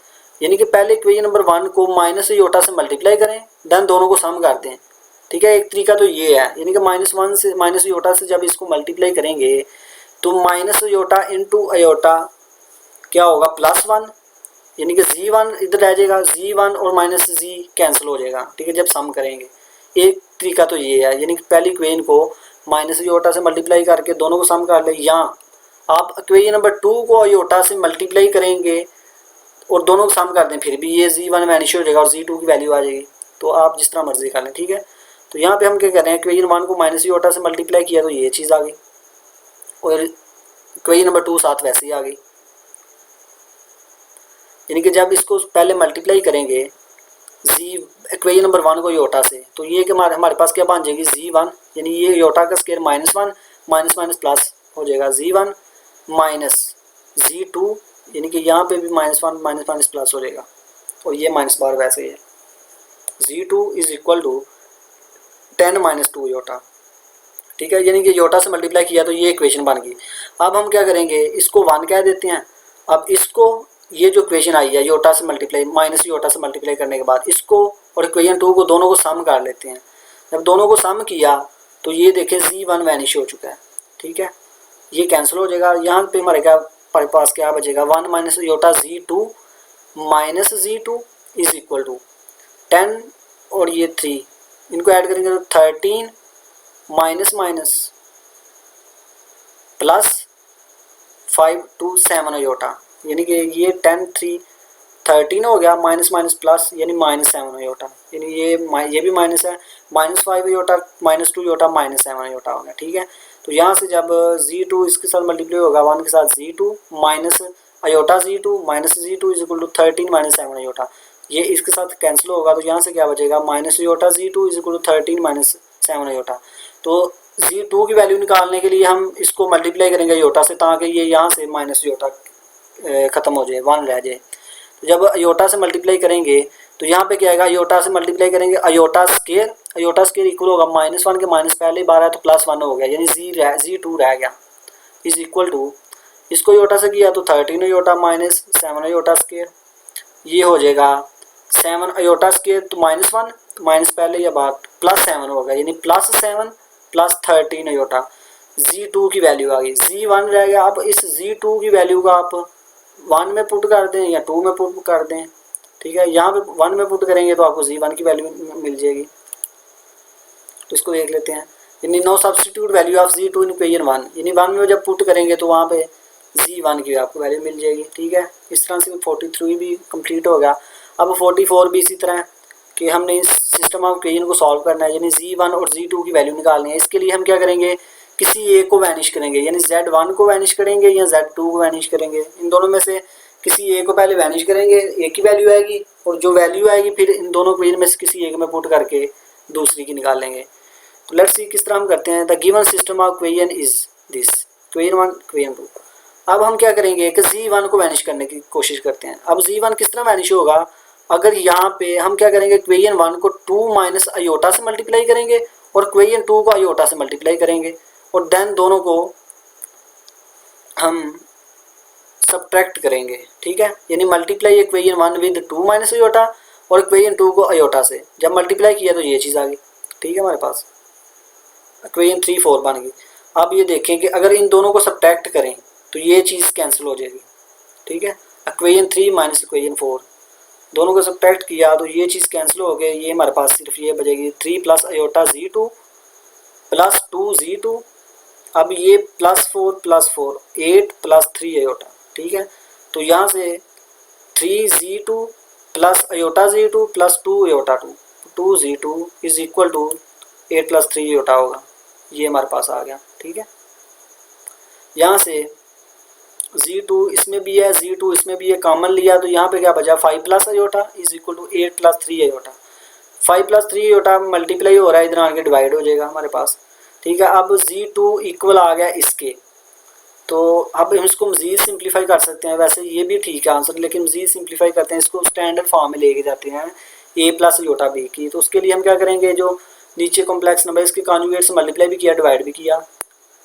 यानी कि पहले इक्वेशन नंबर 1 को माइनस आयोटा से मल्टीप्लाई करें, देन दोनों को सम कर दें। ठीक है, एक तरीका तो ये है, यानी कि -1 से माइनस आयोटा से जब इसको मल्टीप्लाई करेंगे तो माइनस आयोटा इंटू आयोटा क्या होगा +1, यानी कि z1 इधर रह जाएगा, z1 और माइनस z कैंसिल हो जाएगा। ठीक है, जब सम करेंगे, एक तरीका तो ये है, यानी कि पहली इक्वेशन को माइनस आयोटा से मल्टीप्लाई करके दोनों को सम कर ले, या आप इक्वेशन नंबर 2 को आयोटा से मल्टीप्लाई करेंगे और दोनों को सम कर दें, फिर भी ये z1 वैनिश हो जाएगा और z2 की वैल्यू आ जाएगी। तो आप जिस तरह मर्जी कर लें। ठीक है, तो यहाँ पे हम क्या कर रहे हैं, इक्वेशन 1 को माइनस आयोटा से मल्टीप्लाई किया तो ये चीज़ आ गई, और इक्वेशन नंबर 2 साथ वैसे ही आ गई। यानी कि जब इसको पहले मल्टीप्लाई करेंगे इक्वेशन नंबर 1 को आयोटा से, तो ये कि हमारे पास क्या बन जाएगी z1, यानी ये आयोटा का स्क्वायर -1 माइनस माइनस प्लस हो जाएगा z1 माइनस z2, यानी कि यहाँ पे भी -1 माइनस माइनस प्लस हो जाएगा, और ये माइनस बार वैसे ही है। z2 is equal to 10 minus 2 iota. ठीक है, यानी कि आयोटा से मल्टीप्लाई किया तो ये इक्वेशन बन गई। अब हम क्या करेंगे, इसको 1 कह देते हैं। अब इसको, ये जो इक्वेशन आई है आयोटा से मल्टीप्लाई, माइनस आयोटा से मल्टीप्लाई करने के बाद इसको और इक्वेशन 2 को दोनों को सम कर लेते हैं। जब दोनों को सम किया तो ये देखें z1 वैनिश हो चुका है। ठीक है, ये कैंसिल हो जाएगा। यहाँ पे हमारे पास क्या बचेगा, 1 minus iota z2 minus z2 is equal to 10 और ये 3, इनको ऐड करेंगे तो 13 minus minus plus 5 to 7 iota, यानी कि ये 13 हो गया, माइनस माइनस प्लस यानी -7 आयोटा, यानी ये भी माइनस है, -5 आयोटा -2 आयोटा -7 आयोटा हो गया। ठीक है, तो यहाँ से जब z2 इसके साथ मल्टीप्लाई होगा 1 के साथ z2 minus iota z2 minus z2 is equal to 13 minus 7 iota, ये इसके साथ कैंसिल होगा, तो यहाँ से क्या बचेगा, minus iota z2 is equal to 13 minus 7 iota. तो z2 की वैल्यू निकालने के लिए हम इसको मल्टीप्लाई करेंगे आयोटा से, ताकि ये यहाँ से माइनस आयोटा ख़त्म हो जाए, 1 रह जाए। तो जब आयोटा से मल्टीप्लाई करेंगे तो यहाँ पे क्या आएगा, अयोटा से मल्टीप्लाई करेंगे, अयोटा स्केयर इक्वल होगा -1 के माइनस पहले 12 तो +1 हो गया, यानी Z2 रह गया, इज इक्वल टू इसको अयोटा से किया तो 13 अयोटा माइनस 7 अयोटा स्केयर, ये हो जाएगा 7 अयोटा स्केयर तो -1 माइनस पहले या बाद +7 होगा, यानी +7 +13 अयोटा। Z2 की वैल्यू आ गई, Z1 रह गया। अब इस Z2 की वैल्यू का आप 1 में पुट कर दें या 2 में पुट कर दें, ठीक है। यहाँ पे 1 में पुट करेंगे तो आपको Z1 की वैल्यू मिल जाएगी, तो इसको देख लेते हैं। यानी now substitute value of Z2 in equation 1, यानी 1 में जब पुट करेंगे तो वहाँ पे Z1 की आपको वैल्यू मिल जाएगी, ठीक है। इस तरह से 43 भी कंप्लीट हो गया। अब 44 भी इसी तरह कि हमने इस सिस्टम ऑफ इक्वेशन को सॉल्व करना है, यानी Z1 और Z2 की वैल्यू निकालनी है। इसके लिए हम क्या करेंगे, किसी एक को वैनिश करेंगे, यानी Z1 को वैनिश करेंगे या Z2 को वैनिश करेंगे, इन दोनों में से किसी एक को पहले वैनिश करेंगे, एक की वैल्यू आएगी, और जो वैल्यू आएगी फिर इन दोनों इक्वेशन में से किसी एक में पुट करके दूसरी की निकाल लेंगे। तो लेट्स सी किस तरह हम करते हैं। The given system of equation is this, equation 1 equation 2। अब हम क्या करेंगे कि Z1 को वैनिश करने की कोशिश करते हैं। अब Z1 किस तरह वैनिश होगा, अगर यहाँ पे हम क्या करेंगे, इक्वेशन 1 को 2 माइनस अयोटा से मल्टीप्लाई करेंगे और इक्वेशन 2 को अयोटा से मल्टीप्लाई करेंगे, और देन दोनों को हम सब्ट्रैक्ट करेंगे, ठीक है। यानी multiply equation 1 with 2 minus aorta और इक्वेशन 2 को अयोटा से जब मल्टीप्लाई किया तो ये चीज़ आ गई, ठीक है। हमारे पास इक्वेशन 3 4 बन गई। अब ये देखें कि अगर इन दोनों को सब्ट्रैक्ट करें तो ये चीज़ कैंसिल हो जाएगी, ठीक है। इक्वेशन 3 माइनस इक्वेशन 4 दोनों को सब्ट्रैक्ट किया तो ये चीज़ कैंसिल हो गई, ये हमारे पास सिर्फ ये बचेगी 3 plus iota Z2 plus 2 Z2, अब ये +4 + 4 8 प्लस 3 अयोटा, ठीक है। तो यहाँ से 3Z2 plus iota Z2 plus 2 iota 2 Z2 is equal to 8 plus 3 iota होगा, ये हमारे पास आ गया, ठीक है। यहाँ से Z2 इसमें भी है, Z2 इसमें भी है, कॉमन लिया तो यहाँ पे क्या बचा 5 plus iota is equal to 8 plus 3 iota. 5 plus 3 iota multiply हो रहा है, इधर आके डिवाइड हो जाएगा हमारे पास, ठीक है। अब Z2 इक्वल आ गया इसके, तो अब हम इसको मज़ीद सिंप्लीफाई कर सकते हैं। वैसे ये भी ठीक है आंसर, लेकिन मज़ीद सिंप्लीफाई करते हैं, इसको स्टैंडर्ड फॉर्म में लेके जाते हैं a प्लस अयोटा b की। तो उसके लिए हम क्या करेंगे, जो नीचे कॉम्प्लेक्स नंबर इसके कॉन्जुगेट से मल्टीप्लाई भी किया, डिवाइड भी किया,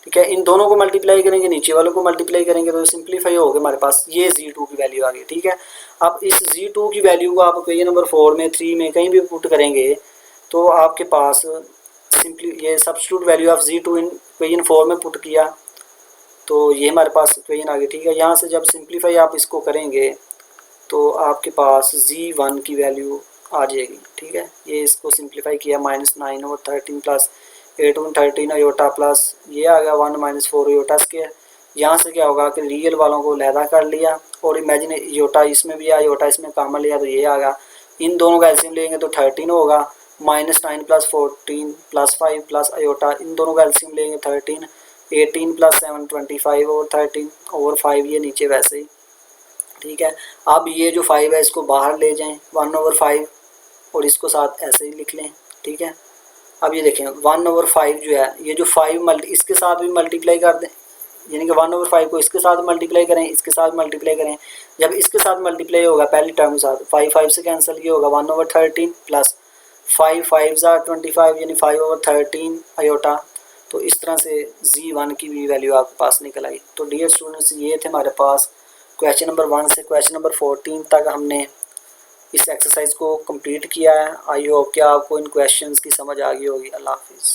ठीक है। इन दोनों को मल्टीप्लाई करेंगे, नीचे वालों को मल्टीप्लाई करेंगे, तो सिंप्लीफाई हो गया हमारे पास, ये Z2 की वैल्यू आ गई, ठीक है। अब इस Z2 की वैल्यू को आप इक्वेशन नंबर 4 में 3 में कहीं भी पुट करेंगे तो आपके पास सिंपली ये substitute value of Z2 in equation 4 में पुट किया तो ये हमारे पास इक्वेशन आ गई, ठीक है। यहाँ से जब सिंप्लीफाई आप इसको करेंगे तो आपके पास Z1 की वैल्यू आ जाएगी, ठीक है। ये इसको सिंप्लीफाई किया -9 और 13 प्लस 8 और 13 अयोटा प्लस ये आ गया 1 माइनस 4 अयोटा स्क्वायर। यहाँ से क्या होगा कि रियल वालों को लैदा कर लिया और इमेजिन अयोटा इसमें भी आया, अयोटा इसमें कॉमन लिया तो ये आ गया। इन दोनों का एलसीएम लेंगे तो 13 होगा, -9 प्लस 14 प्लस 5 प्लस अयोटा, इन दोनों का एलसीएम लेंगे 13, 18 प्लस 7 25 और 13 ओवर 5 ये नीचे वैसे ही, ठीक है। अब ये जो 5 है इसको बाहर ले जाएं 1/5 और इसको साथ ऐसे ही लिख लें, ठीक है। अब ये देखें 1/5 जो है, ये जो 5 इसके साथ भी मल्टीप्लाई कर दें, यानी कि 1/5 को इसके साथ मल्टीप्लाई करें, इसके साथ मल्टीप्लाई करें। जब इसके साथ मल्टीप्लाई होगा पहली टर्म के साथ 5 5 से कैंसिल, ये होगा 1/13 प्लस 5 5 25 यानी 5/13 अयोटा। तो इस तरह से Z1 की भी वैल्यू आपके पास निकल आई। तो डियर स्टूडेंट्स, ये थे हमारे पास क्वेश्चन नंबर 1 से क्वेश्चन नंबर 14 तक हमने इस एक्सरसाइज को कंप्लीट किया है। आई होप कि आपको इन क्वेश्चंस की समझ आ गई होगी। अल्लाह हाफिज़।